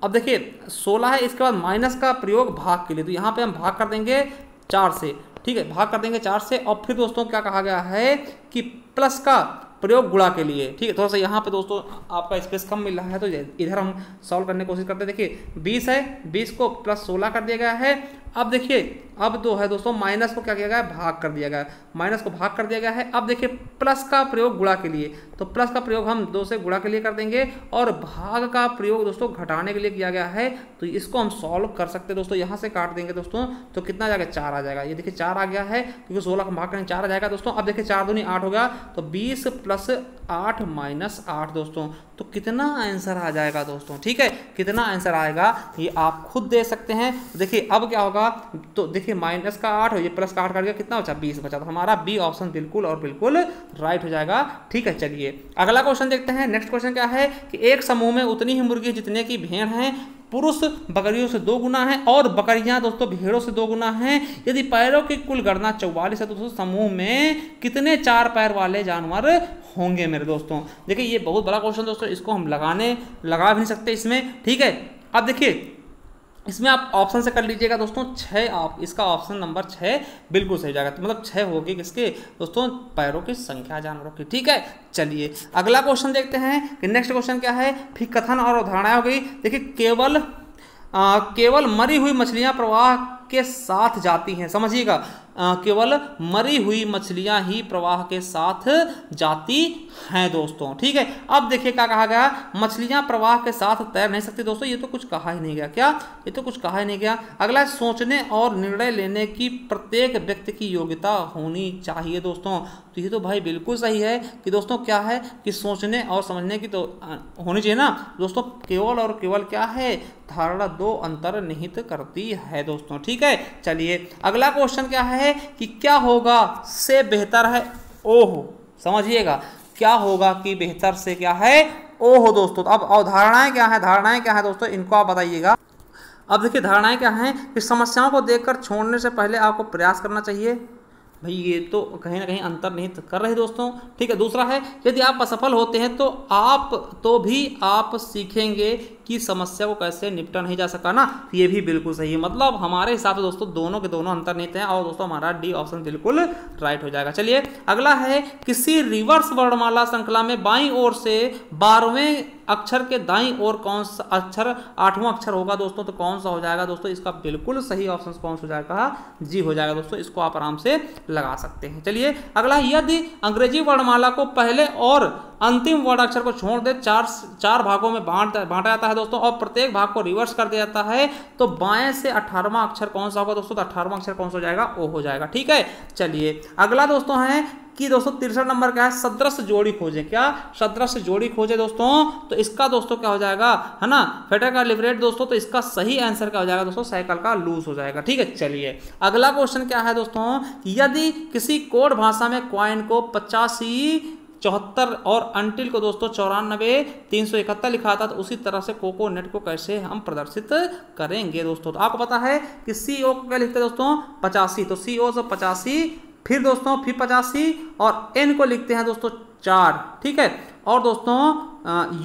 अब देखिए 16 है, इसके बाद माइनस का प्रयोग भाग के लिए, तो यहाँ पे हम भाग कर देंगे 4 से। ठीक है, भाग कर देंगे 4 से, और फिर दोस्तों क्या कहा गया है कि प्लस का प्रयोग गुणा के लिए। ठीक है, थोड़ा सा यहाँ पे दोस्तों आपका स्पेस कम मिल रहा है तो इधर हम सॉल्व करने की कोशिश करते हैं। देखिए 20 है, 20 को प्लस 16 कर दिया गया है। अब देखिए अब 2 है दोस्तों, माइनस को क्या किया गया है, भाग कर दिया गया है, माइनस को भाग कर दिया गया है। अब देखिए प्लस का प्रयोग गुणा के लिए, तो प्लस का प्रयोग हम 2 से गुणा के लिए कर देंगे, और भाग का प्रयोग दोस्तों घटाने के लिए किया गया है, तो इसको हम सॉल्व कर सकते हैं दोस्तों। यहाँ से काट देंगे दोस्तों तो कितना आ जाएगा, 4 आ जाएगा। ये देखिए 4 आ गया है, क्योंकि 16 का भाग करेंगे 4 आ जाएगा दोस्तों। अब देखिए 4 दूनी 8 होगा, तो 20 प्लस 8 माइनस 8 दोस्तों, तो कितना आंसर आ जाएगा दोस्तों। ठीक है, कितना आंसर आएगा ये आप खुद दे सकते हैं। देखिए अब क्या होगा, तो देखिए माइनस का 8 हो, ये प्लस का 8 कर दिया, कितना बचा, 20 बचा, तो हमारा बी ऑप्शन बिल्कुल और बिल्कुल राइट हो जाएगा। ठीक है, चलिए अगला क्वेश्चन देखते हैं। नेक्स्ट क्वेश्चन क्या है कि एक समूह में उतनी ही मुर्गी जितने की भेड़ हैं, पुरुष बकरियों से 2 गुना है और बकरियां दोस्तों भेड़ों से 2 गुना है। यदि पैरों की कुल गणना 44 है तो दोस्तों समूह में कितने 4 पैर वाले जानवर होंगे मेरे दोस्तों। देखिए ये बहुत बड़ा क्वेश्चन दोस्तों, इसको हम लगा भी नहीं सकते इसमें। ठीक है, अब देखिए इसमें आप ऑप्शन से कर लीजिएगा दोस्तों 6, आप इसका ऑप्शन नंबर 6 बिल्कुल सही जाएगा, तो मतलब 6 होगी किसके दोस्तों, पैरों की संख्या जानवरों की। ठीक है, चलिए अगला क्वेश्चन देखते हैं कि नेक्स्ट क्वेश्चन क्या है। फिर कथन और अवधारणाएं हो गई। देखिए केवल मरी हुई मछलियां प्रवाह के साथ जाती हैं, समझिएगा केवल मरी हुई मछलियां ही प्रवाह के साथ जाती हैं दोस्तों। ठीक है, अब देखिए क्या कहा गया, मछलियां प्रवाह के साथ तैर नहीं सकती दोस्तों, ये तो कुछ कहा ही नहीं गया। क्या, ये तो कुछ कहा ही नहीं गया। अगला, सोचने और निर्णय लेने की प्रत्येक व्यक्ति की योग्यता होनी चाहिए दोस्तों। तो ये तो भाई बिल्कुल सही है कि दोस्तों क्या है कि सोचने और समझने की तो होनी चाहिए ना दोस्तों। केवल और केवल क्या है, धारणा 2 अंतर्निहित करती है दोस्तों। ठीक है, चलिए अगला क्वेश्चन क्या है कि क्या होगा से बेहतर है ओह। समझिएगा, क्या होगा कि बेहतर से क्या है ओह दोस्तों। तो अब अवधारणाएं क्या है, धारणाएं क्या है दोस्तों, इनको आप बताइएगा। अब देखिए धारणाएं क्या हैं कि समस्याओं को देखकर छोड़ने से पहले आपको प्रयास करना चाहिए। भाई ये तो कहीं ना कहीं अंतर्निहित कर रहे दोस्तों। ठीक है, दूसरा है यदि आप असफल होते हैं तो भी आप सीखेंगे कि समस्या को कैसे निपटा नहीं जा सका ना। ये भी बिल्कुल सही है, मतलब हमारे हिसाब से दोस्तों दोनों के दोनों अंतर्निहित हैं और दोस्तों हमारा डी ऑप्शन बिल्कुल राइट हो जाएगा। चलिए अगला है, किसी रिवर्स वर्णमाला श्रृंखला में बाईं ओर से 12वें अक्षर के दाईं ओर कौन सा अक्षर 8वां अक्षर होगा दोस्तों। तो कौन सा हो जाएगा दोस्तों, इसका बिल्कुल सही ऑप्शन कौन सा हो जाएगा, जी हो जाएगा दोस्तों। इसको आप आराम से लगा सकते हैं। चलिए अगला, यदि अंग्रेजी वर्णमाला को पहले और अंतिम वर्ण अक्षर को छोड़ दे चार भागों में बांटा जाता है दोस्तों और प्रत्येक भाग को रिवर्स कर दिया जाता है, तो बाएं से 18वां अक्षर कौन सा होगा दोस्तों। तो 18वां अक्षर कौन सा हो जाएगा, ओ हो जाएगा। ठीक है, चलिए अगला दोस्तों है कि दोस्तों 63 नंबर क्या है, सदृश जोड़ी खोजें। क्या, सदृश जोड़ी खोजें दोस्तों। तो इसका दोस्तों क्या हो जाएगा, है ना, फेटर का लिबरेट दोस्तों। तो इसका सही आंसर क्या हो जाएगा दोस्तों, साइकिल का लूज हो जाएगा। ठीक है, चलिए अगला क्वेश्चन क्या है दोस्तों, यदि किसी कोड भाषा में क्वाइन को 85, 74 और अंटिल को दोस्तों 94, 371 लिखा था, तो उसी तरह से कोकोनेट को कैसे हम प्रदर्शित करेंगे दोस्तों। तो आपको पता है कि CO को क्या लिखते हैं दोस्तों, 85। तो CO से 85, फिर दोस्तों फिर 85 और N को लिखते हैं दोस्तों 4। ठीक है, और दोस्तों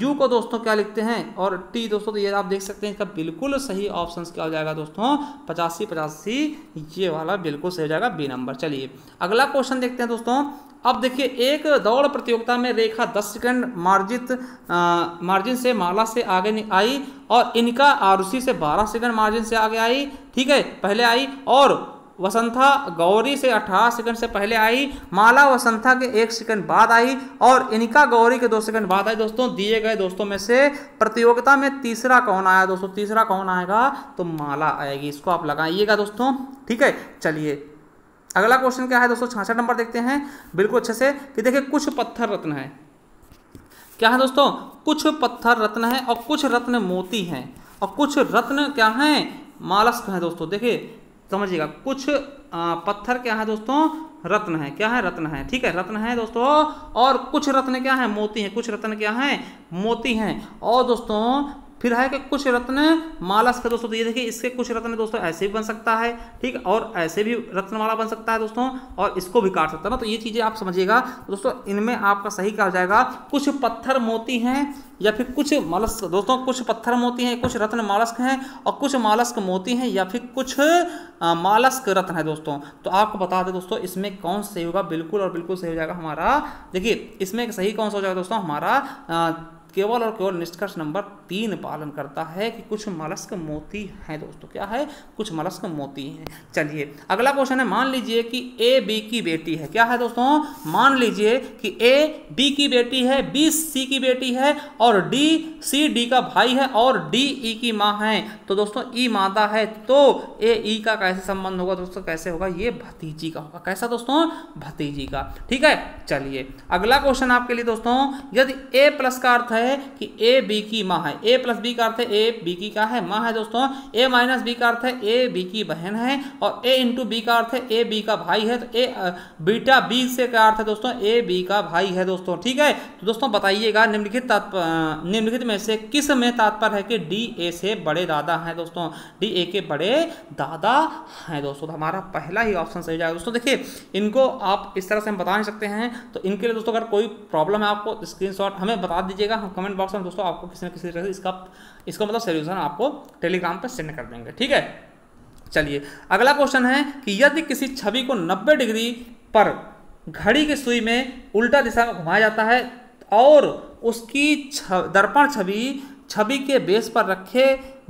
U को दोस्तों क्या लिखते हैं और T दोस्तों। तो ये आप देख सकते हैं इसका बिल्कुल सही ऑप्शन क्या हो जाएगा दोस्तों, 85, 85, ये वाला बिल्कुल सही हो जाएगा, बी नंबर। चलिए अगला क्वेश्चन देखते हैं दोस्तों। अब देखिए, एक दौड़ प्रतियोगिता में रेखा 10 सेकंड मार्जिन से माला से आगे आई और इनका आरुषि से 12 सेकंड मार्जिन से आगे आई। ठीक है, पहले आई, और वसंथा गौरी से 18 सेकंड से पहले आई, माला वसंथा के 1 सेकंड बाद आई और इनका गौरी के 2 सेकंड बाद आई। दोस्तों दिए गए दोस्तों में से प्रतियोगिता में तीसरा कौन आया दोस्तों, तीसरा कौन आएगा, तो माला आएगी। इसको आप लगाइएगा दोस्तों। ठीक है, चलिए अगला क्वेश्चन क्या है दोस्तों, 66 नंबर देखते हैं बिल्कुल अच्छे से कि देखिए, कुछ पत्थर रत्न है। क्या है दोस्तों, कुछ पत्थर रत्न है और कुछ रत्न मोती हैं और कुछ रत्न क्या हैं, मालस्क हैं दोस्तों। देखिए समझिएगा, कुछ पत्थर क्या है दोस्तों, रत्न है। क्या है, रत्न है। ठीक है, रत्न है दोस्तों, और कुछ रत्न क्या है, मोती हैं। कुछ रत्न क्या हैं, मोती हैं। और दोस्तों फिर है कि कुछ रत्न मालस्क दोस्तों। तो ये देखिए, इसके कुछ रत्न दोस्तों ऐसे भी बन सकता है, ठीक, और ऐसे भी रत्नमाला बन सकता है दोस्तों, और इसको भी काट सकता है ना। तो ये चीजें आप समझिएगा दोस्तों। इनमें आपका सही क्या हो जाएगा, कुछ पत्थर मोती हैं या फिर कुछ मालस्क दोस्तों। कुछ पत्थर मोती हैं, कुछ रत्न मालस्क हैं और कुछ मालस्क मोती हैं या फिर कुछ मालस्क रत्न है दोस्तों। तो आपको बता दें दोस्तों, इसमें कौन सही होगा, बिल्कुल और बिल्कुल सही हो जाएगा हमारा। देखिए इसमें सही कौन सा हो जाएगा दोस्तों, हमारा केवल और केवल निष्कर्ष नंबर 3 पालन करता है कि कुछ मालस्क मोती हैं दोस्तों। क्या है, कुछ मालस्क मोती हैं। चलिए अगला क्वेश्चन है, मान लीजिए कि A B की बेटी है। क्या है दोस्तों, मान लीजिए कि A B की बेटी है, B C की बेटी है और D C D का भाई है और D E की माँ है। तो दोस्तों E मादा है, तो A E का कैसे संबंध होगा दोस्तों, कैसे होगा, ये भतीजी का होगा। कैसा दोस्तों, भतीजी का। ठीक है, चलिए अगला क्वेश्चन आपके लिए दोस्तों, यदि A प्लस का अर्थ है कि A B की माँ है, A प्लस B का अर्थ है A B की क्या है, माँ है दोस्तों। A माइनस B का अर्थ है A B की बहन है और A इंटू B का अर्थ है A B का भाई है। तो A बीटा B से क्या अर्थ है दोस्तों, A B का भाई है दोस्तों। ठीक है, तो दोस्तों बताइएगा निम्नलिखित में से किस में तात्पर्य है कि D A से बड़े दादा हैं दोस्तों, D A के बड़े दादा हैं दोस्तों। तो हमारा पहला ही ऑप्शन सही जाएगा दोस्तों। देखिए इनको आप इस तरह से हम बता नहीं सकते हैं, तो इनके लिए दोस्तों अगर कोई प्रॉब्लम है आपको स्क्रीनशॉट हमें बता दीजिएगा, हम कमेंट बॉक्स में दोस्तों आपको किसी न किसी तरह से इसका मतलब सोल्यूशन आपको टेलीग्राम पर सेंड कर देंगे। ठीक है, चलिए अगला क्वेश्चन है कि यदि किसी छवि को 90 डिग्री पर घड़ी की सुई में उल्टा दिशा में घुमाया जाता है और उसकी दर्पण छवि के बेस पर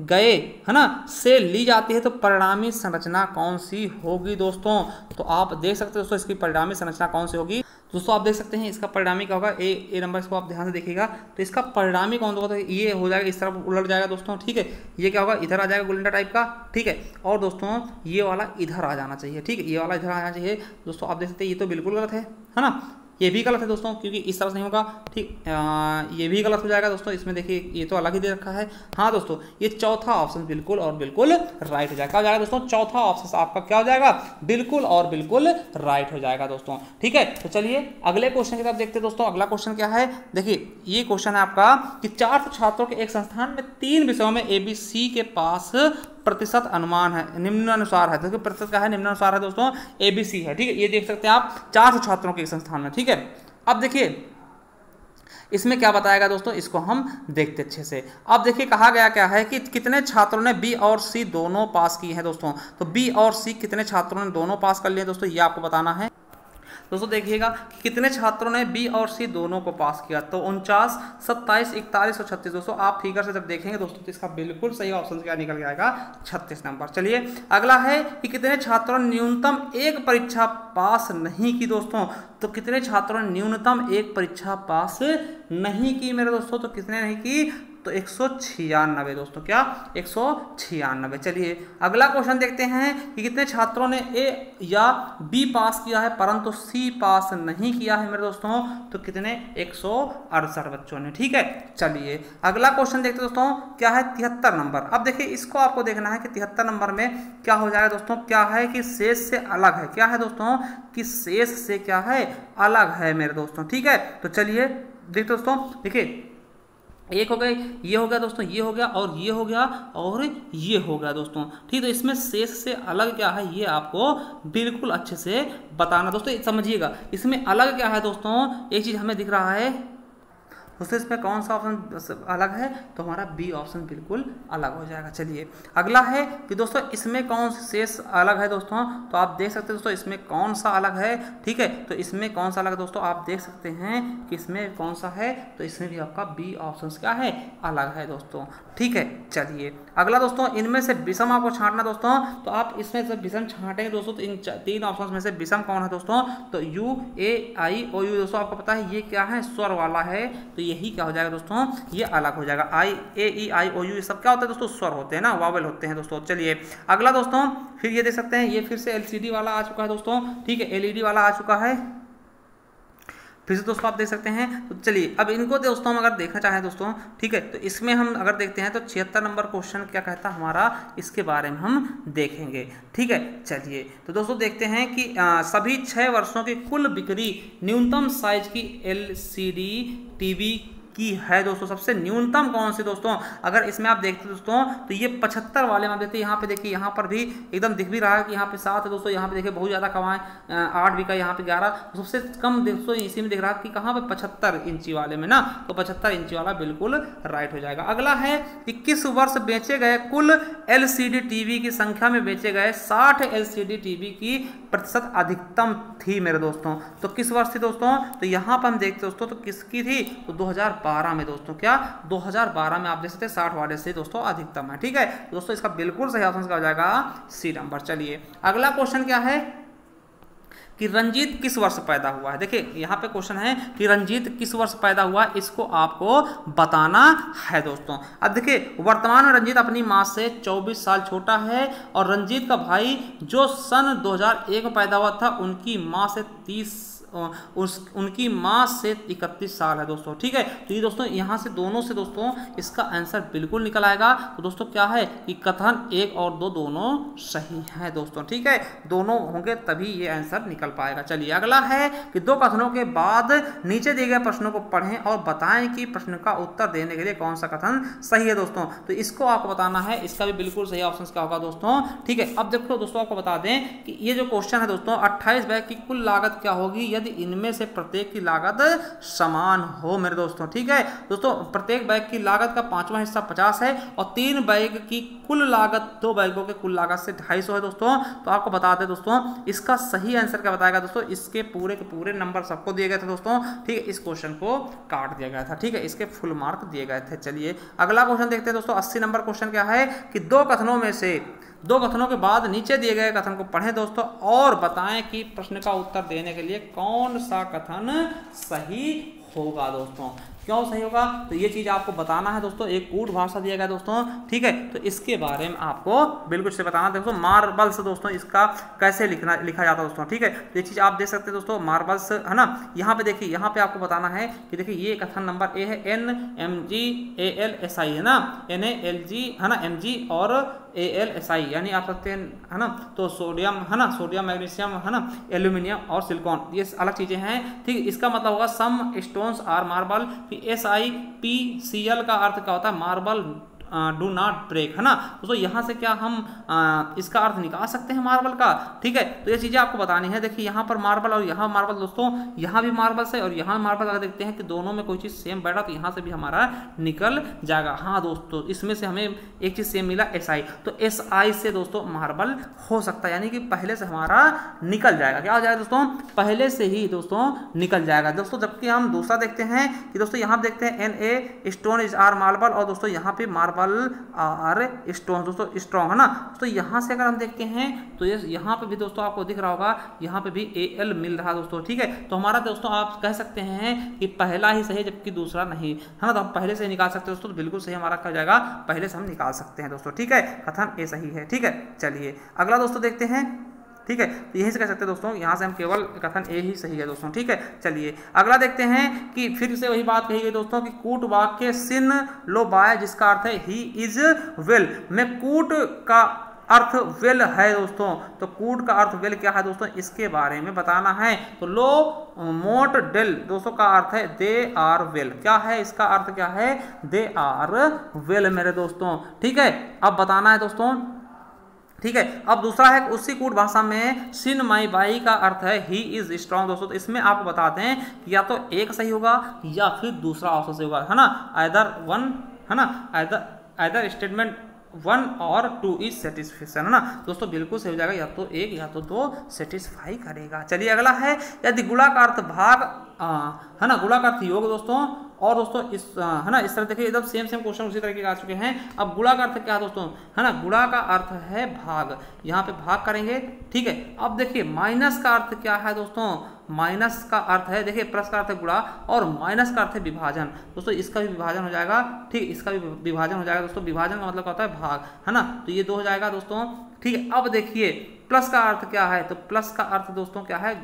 गए है ना से ली जाती है तो परिणामी संरचना कौन सी होगी दोस्तों। तो आप देख सकते हैं दोस्तों इसकी परिणामी संरचना कौन सी होगी। दोस्तों आप देख सकते हैं इसका परिणामी क्या होगा, ए नंबर, इसको आप ध्यान से देखिएगा। तो इसका परिणामी कौन सा होगा, तो ये हो जाएगा, इस तरफ उलट जाएगा दोस्तों, ठीक है। ये क्या होगा, इधर आ जाएगा गोलिंडा टाइप का, ठीक है। और दोस्तों ये वाला इधर आ जाना चाहिए, ठीक है, ये वाला इधर आ जाना चाहिए। दोस्तों आप देख सकते हैं ये तो बिल्कुल गलत है ना, ये भी गलत है दोस्तों, क्योंकि इस तरह से नहीं होगा, ठीक। ये भी गलत हो जाएगा दोस्तों, इसमें देखिए ये तो अलग ही दे रखा है। हाँ दोस्तों, ये चौथा ऑप्शन बिल्कुल और बिल्कुल राइट हो जाएगा। क्या हो जाएगा दोस्तों, चौथा ऑप्शन आपका क्या हो जाएगा, बिल्कुल और बिल्कुल राइट हो जाएगा दोस्तों, ठीक है। तो चलिए अगले क्वेश्चन की तरफ देखते हैं दोस्तों। अगला क्वेश्चन क्या है, देखिए ये क्वेश्चन है आपका कि 400 छात्रों के एक संस्थान में 3 विषयों में ABC के पास प्रतिशत अनुमान है, निम्नानुसार है। देखिए प्रतिशत क्या है, निम्नानुसार है दोस्तों, ABC है, ठीक है। ये देख सकते हैं आप 400 छात्रों के एक संस्थान में, ठीक है। अब देखिए इसमें क्या बताएगा दोस्तों, इसको हम देखते अच्छे से। अब देखिए कहा गया क्या है कि कितने छात्रों ने B और C दोनों पास किए हैं दोस्तों। तो B और C कितने छात्रों ने दोनों पास कर लिए दोस्तों, ये आपको बताना है दोस्तों। देखिएगा कि कितने छात्रों ने B और C दोनों को पास किया, तो 49, 27, 41 और 36। दोस्तों आप फिगर से जब देखेंगे दोस्तों तो इसका बिल्कुल सही ऑप्शन क्या निकल के आएगा, 36 नंबर। चलिए अगला है कि कितने छात्रों ने न्यूनतम एक परीक्षा पास नहीं की दोस्तों। तो कितने छात्रों ने न्यूनतम एक परीक्षा पास नहीं की मेरे दोस्तों, तो कितने नहीं की, तो 196 दोस्तों, क्या 196। चलिए अगला क्वेश्चन देखते हैं कि कितने छात्रों ने A या B पास किया है परंतु C पास नहीं किया है मेरे दोस्तों। तो कितने, 168 बच्चों ने, ठीक है। चलिए अगला क्वेश्चन देखते हैं दोस्तों, क्या है 73 नंबर। अब देखिए इसको आपको देखना है कि 73 नंबर में क्या हो जाएगा दोस्तों, क्या है कि शेष से अलग है, क्या है दोस्तों कि शेष से क्या है, अलग है मेरे दोस्तों, ठीक है। तो चलिए देखते दोस्तों, देखिए एक हो गए, ये हो गया दोस्तों, ये हो गया और ये हो गया और ये हो गया दोस्तों, ठीक। तो इसमें शेष से अलग क्या है, ये आपको बिल्कुल अच्छे से बताना दोस्तों, समझिएगा। इसमें अलग क्या है दोस्तों, एक चीज हमें दिख रहा है दोस्तों, इसमें कौन सा ऑप्शन अलग है, तो हमारा B ऑप्शन बिल्कुल अलग हो जाएगा। चलिए अगला है कि दोस्तों इसमें कौन सा शेष अलग है दोस्तों। तो आप देख सकते हैं दोस्तों इसमें कौन सा अलग है, ठीक है। तो इसमें कौन सा अलग है दोस्तों, आप देख सकते हैं कि इसमें कौन सा है, तो इसमें भी आपका B ऑप्शन क्या है, अलग है दोस्तों, ठीक है। चलिए अगला दोस्तों, इनमें से विषम आपको छांटना दोस्तों। तो आप इसमें से विषम छांटेंगे दोस्तों, तो इन 3 ऑप्शन में से विषम कौन है दोस्तों, तो U, A, I, O, U दोस्तों आपको पता है ये क्या है, स्वर वाला है। तो यही क्या हो जाएगा दोस्तों, ये अलग हो जाएगा। I, A, E, I, O, U ये सब क्या होता है दोस्तों, स्वर होते हैं ना, वावल होते हैं दोस्तों। चलिए अगला दोस्तों, फिर ये देख सकते हैं ये फिर से LCD वाला आ चुका है दोस्तों, ठीक है, LED वाला आ चुका है फिर से दोस्तों, आप देख सकते हैं। तो चलिए अब इनको दोस्तों हम अगर देखना चाहें दोस्तों, ठीक है, तो इसमें हम अगर देखते हैं तो 76 नंबर क्वेश्चन क्या कहता है हमारा, इसके बारे में हम देखेंगे, ठीक है। चलिए तो दोस्तों देखते हैं कि सभी 6 वर्षों की कुल बिक्री न्यूनतम साइज की LCD TV की है दोस्तों। सबसे न्यूनतम कौन सी दोस्तों, अगर इसमें आप देखते दोस्तों तो ये 75 वाले में आप देखते हैं, यहाँ पे देखिए, यहाँ पर भी एकदम दिख भी रहा है कि यहाँ पे 7 है दोस्तों, यहाँ पे देखिए बहुत ज़्यादा कम है, 8 भी का, यहाँ पे 11। तो सबसे कम दोस्तों इसी में दिख रहा है कि कहाँ पे 75 इंची वाले में ना, तो 75 इंची वाला बिल्कुल राइट हो जाएगा। अगला है कि किस वर्ष बेचे गए कुल LCD TV की संख्या में बेचे गए 60 LCD TV की प्रतिशत अधिकतम थी मेरे दोस्तों। तो किस वर्ष थी दोस्तों, तो यहाँ पर हम देखते दोस्तों तो किसकी थी, तो 2012 में दोस्तों, क्या 2012 में आप देख सकते हैं 60 वाले से दोस्तों अधिकतम है, ठीक है। दोस्तों इसका बिल्कुल सही ऑप्शन क्या हो जाएगा, C नंबर। चलिए अगला क्वेश्चन क्या है कि रंजीत किस वर्ष पैदा हुआ है। देखिए यहाँ पे क्वेश्चन है कि रंजीत किस वर्ष पैदा हुआ, इसको आपको बताना है दोस्तों। अब देखिए वर्तमान में रंजीत अपनी माँ से 24 साल छोटा है और रंजीत का भाई जो सन 2001 में पैदा हुआ था उनकी माँ से 31 साल है दोस्तों, ठीक है। तो ये दोस्तों यहाँ से दोनों से दोस्तों इसका आंसर बिल्कुल निकल आएगा। तो दोस्तों क्या है कि कथन 1 और 2 दोनों सही है दोस्तों, ठीक है, दोनों होंगे तभी ये आंसर निकल पाएगा। चलिए अगला है कि 2 कथनों के बाद नीचे दिए गए प्रश्नों को पढ़ें और बताएं कि प्रश्न का उत्तर देने के लिए कौन सा कथन सही है दोस्तों। तो इसको आपको बताना है, इसका भी बिल्कुल सही ऑप्शन क्या होगा दोस्तों, ठीक है। अब देखो दोस्तों आपको बता दें कि ये जो क्वेश्चन है दोस्तों 28 बैग की कुल लागत क्या होगी यदि यदि इनमें से प्रत्येक की लागत समान हो मेरे दोस्तों। ठीक है दोस्तों, प्रत्येक बैग की लागत का 5वां हिस्सा 50 है और 3 बैग की कुल लागत 2 बैगों के कुल लागत से 250 है दोस्तों। तो आपको बता दें दोस्तों, इसका सही आंसर क्या बताएगा दोस्तों, इसके पूरे के पूरे नंबर सबको दिए गए थे दोस्तों। ठीक है, इस क्वेश्चन को काट दिया गया था। ठीक है, इसके फुल मार्क दिए गए थे। चलिए अगला क्वेश्चन देखते हैं दोस्तों। 80 नंबर क्वेश्चन क्या है कि दो कथनों के बाद नीचे दिए गए कथन को पढ़ें दोस्तों और बताएं कि प्रश्न का उत्तर देने के लिए कौन सा कथन सही होगा दोस्तों। क्यों सही होगा, तो ये चीज आपको बताना है दोस्तों। एक कूट भाषा दिया गया दोस्तों। ठीक है, तो इसके बारे में आपको बिल्कुल से बताना दोस्तों। मार्बल्स दोस्तों, इसका कैसे लिखा जाता है दोस्तों। ठीक है, तो ये चीज आप देख सकते हैं दोस्तों, मार्बल्स है ना। यहाँ पे देखिए, यहाँ पे आपको बताना है कि देखिए ये कथन नंबर ए है, NMGALSI है ना, NALG है ना, MG और ALSI यानी आप सकते हैं है ना। तो सोडियम है ना, सोडियम मैग्नीशियम है ना, एल्यूमिनियम और सिलिकॉन, ये अलग चीजें हैं। ठीक है, इसका मतलब होगा some stones are marble. SiPCl का अर्थ क्या होता है, मार्बल डू नॉट ब्रेक है ना दोस्तों। यहाँ से क्या हम इसका अर्थ निकाल सकते हैं मार्बल का। ठीक है, तो ये चीजें आपको बतानी है। देखिए यहाँ पर मार्बल और यहाँ मार्बल दोस्तों, यहाँ भी मार्बल है और यहाँ मार्बल। अगर देखते हैं कि दोनों में कोई चीज सेम बैठा तो यहाँ से भी हमारा निकल जाएगा। हाँ दोस्तों, इसमें से हमें एक चीज सेम मिला, SI, तो SI से दोस्तों मार्बल हो सकता है, यानी कि पहले से हमारा निकल जाएगा। क्या हो जाएगा दोस्तों, पहले से ही दोस्तों निकल जाएगा दोस्तों। जबकि हम दूसरा देखते हैं कि दोस्तों यहाँ देखते हैं Na stone is or marble और दोस्तों यहाँ पे मार्बल आर स्टोन दोस्तों स्ट्रॉन्ग है ना। तो यहाँ से अगर हम देखते हैं तो ये यहाँ पे भी दोस्तों आपको दिख रहा होगा, यहाँ पे भी AL मिल रहा है दोस्तों। ठीक है, तो हमारा दोस्तों आप कह सकते हैं कि पहला ही सही जबकि दूसरा नहीं है ना। तो हम पहले से निकाल सकते हैं दोस्तों, तो बिल्कुल सही हमारा क्या जाएगा, पहले से हम निकाल सकते हैं दोस्तों। ठीक है, कथन ए सही है। ठीक है, चलिए अगला दोस्तों देखते हैं। ठीक है, तो यही से कह सकते हैं दोस्तों, यहाँ से हम केवल कथन ए ही सही है दोस्तों। ठीक है, चलिए अगला देखते हैं कि फिर से वही बात कही गई दोस्तों कि कूट वाक्य सिन लो बाय, जिसका अर्थ है ही इज वेल में कूट का अर्थ वेल है दोस्तों। तो कूट का अर्थ वेल क्या है दोस्तों, इसके बारे में बताना है। तो लो मोट डेल दोस्तों का अर्थ है दे आर वेल। क्या है इसका अर्थ, क्या है, दे आर वेल मेरे दोस्तों। ठीक है, अब बताना है दोस्तों। ठीक है, अब दूसरा है उसी कूट भाषा में सिन माई बाई का अर्थ है ही इज स्ट्रॉन्ग दोस्तों। तो इसमें आपको बताते हैं कि या तो एक सही होगा या फिर दूसरा ऑप्शन सही होगा है ना। आइदर वन है ना, आइदर स्टेटमेंट 1 और 2 इज सेटिस्फैक्शन है ना दोस्तों। बिल्कुल सही हो जाएगा, या तो एक या तो दो सेटिस्फाई करेगा। चलिए अगला है, यदि गुणा का अर्थ भाग है ना, गुणा का अर्थ योग दोस्तों। और दोस्तों इस है ना, इस तरह देखिए एकदम सेम क्वेश्चन उसी तरह के आ चुके हैं। अब गुणा का अर्थ क्या है दोस्तों, है ना, गुणा का अर्थ है भाग, यहाँ पे भाग करेंगे। ठीक है, अब देखिए माइनस का अर्थ क्या है दोस्तों, माइनस का अर्थ है, देखिए प्लस का अर्थ है गुणा और माइनस का अर्थ है विभाजन दोस्तों। इसका भी विभाजन हो जाएगा। ठीक, इसका भी विभाजन हो जाएगा दोस्तों। विभाजन का मतलब क्या होता है, भाग है ना, तो ये 2 हो जाएगा दोस्तों। ठीक है, अब देखिए प्लस का अर्थ क्या है, तो प्लस का अर्थ दोस्तों क्या है,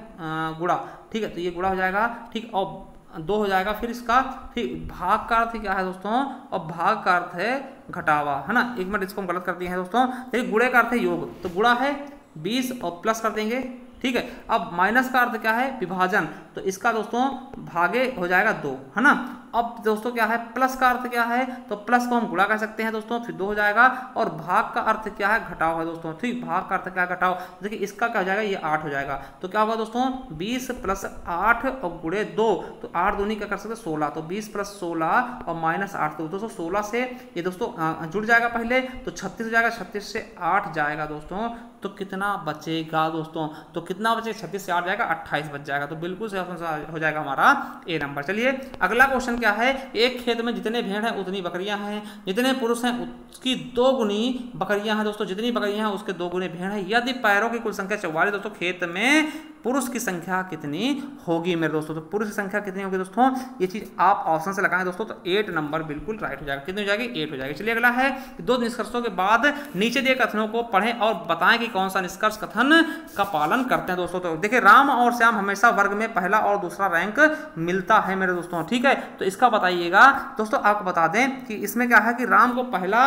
गुणा। ठीक है, तो ये गुणा हो जाएगा। ठीक, और 2 हो जाएगा। फिर इसका फिर भाग का अर्थ क्या है दोस्तों, और भाग का अर्थ है घटावा है ना। एक मिनट, इसको हम गलत कर दिए हैं दोस्तों। देखिए गुणे का अर्थ है योग, तो गुणा है 20 और प्लस कर देंगे। ठीक है, अब माइनस का अर्थ क्या है, विभाजन, तो इसका दोस्तों भागे हो जाएगा 2 है ना। अब दोस्तों क्या है, प्लस का अर्थ क्या है, तो प्लस को हम गुणा कर सकते हैं दोस्तों, फिर 2 हो जाएगा। और भाग का अर्थ क्या है, घटाव है दोस्तों। ठीक, भाग का अर्थ क्या है, घटाव। देखिए इसका क्या हो जाएगा, ये 8 हो जाएगा। तो क्या होगा दोस्तों, 20 + 8 और गुणे 2, तो 8 दूनी क्या कर सकते हैं, 16। तो 20 + 16 और -8, तो दोस्तों 16 से ये दोस्तों जुड़ जाएगा पहले, तो 36 हो जाएगा। 36 से 8 जाएगा दोस्तों, तो कितना बचेगा दोस्तों, तो कितना बचेगा, 36 से 8 जाएगा, 28 बच जाएगा। तो बिल्कुल से हो जाएगा हमारा ए नंबर। चलिए अगला क्वेश्चन क्या है, एक खेत में जितने भेड़ हैं उतनी बकरियां हैं, जितने पुरुष हैं उसकी 2 गुनी बकरियां हैं दोस्तों। जितनी बकरियां हैं उसके 2 गुने भेड़ है। यदि पैरों की कुल संख्या 44 दोस्तों, खेत में पुरुष की संख्या कितनी होगी मेरे दोस्तों। तो पुरुष की संख्या कितनी होगी दोस्तों, ये चीज आप ऑप्शन से लगाएं दोस्तों, तो 8 नंबर बिल्कुल राइट हो जाएगा। कितनी हो जाएगी, 8 हो जाएगी। चलिए अगला है, 2 निष्कर्षों के बाद नीचे दिए कथनों को पढ़ें और बताएं कि कौन सा निष्कर्ष कथन का पालन करते हैं दोस्तों। तो देखिए राम और श्याम हमेशा वर्ग में पहला और दूसरा रैंक मिलता है मेरे दोस्तों। ठीक है, तो इसका बताइएगा दोस्तों। आपको बता दें कि इसमें क्या है कि राम को पहला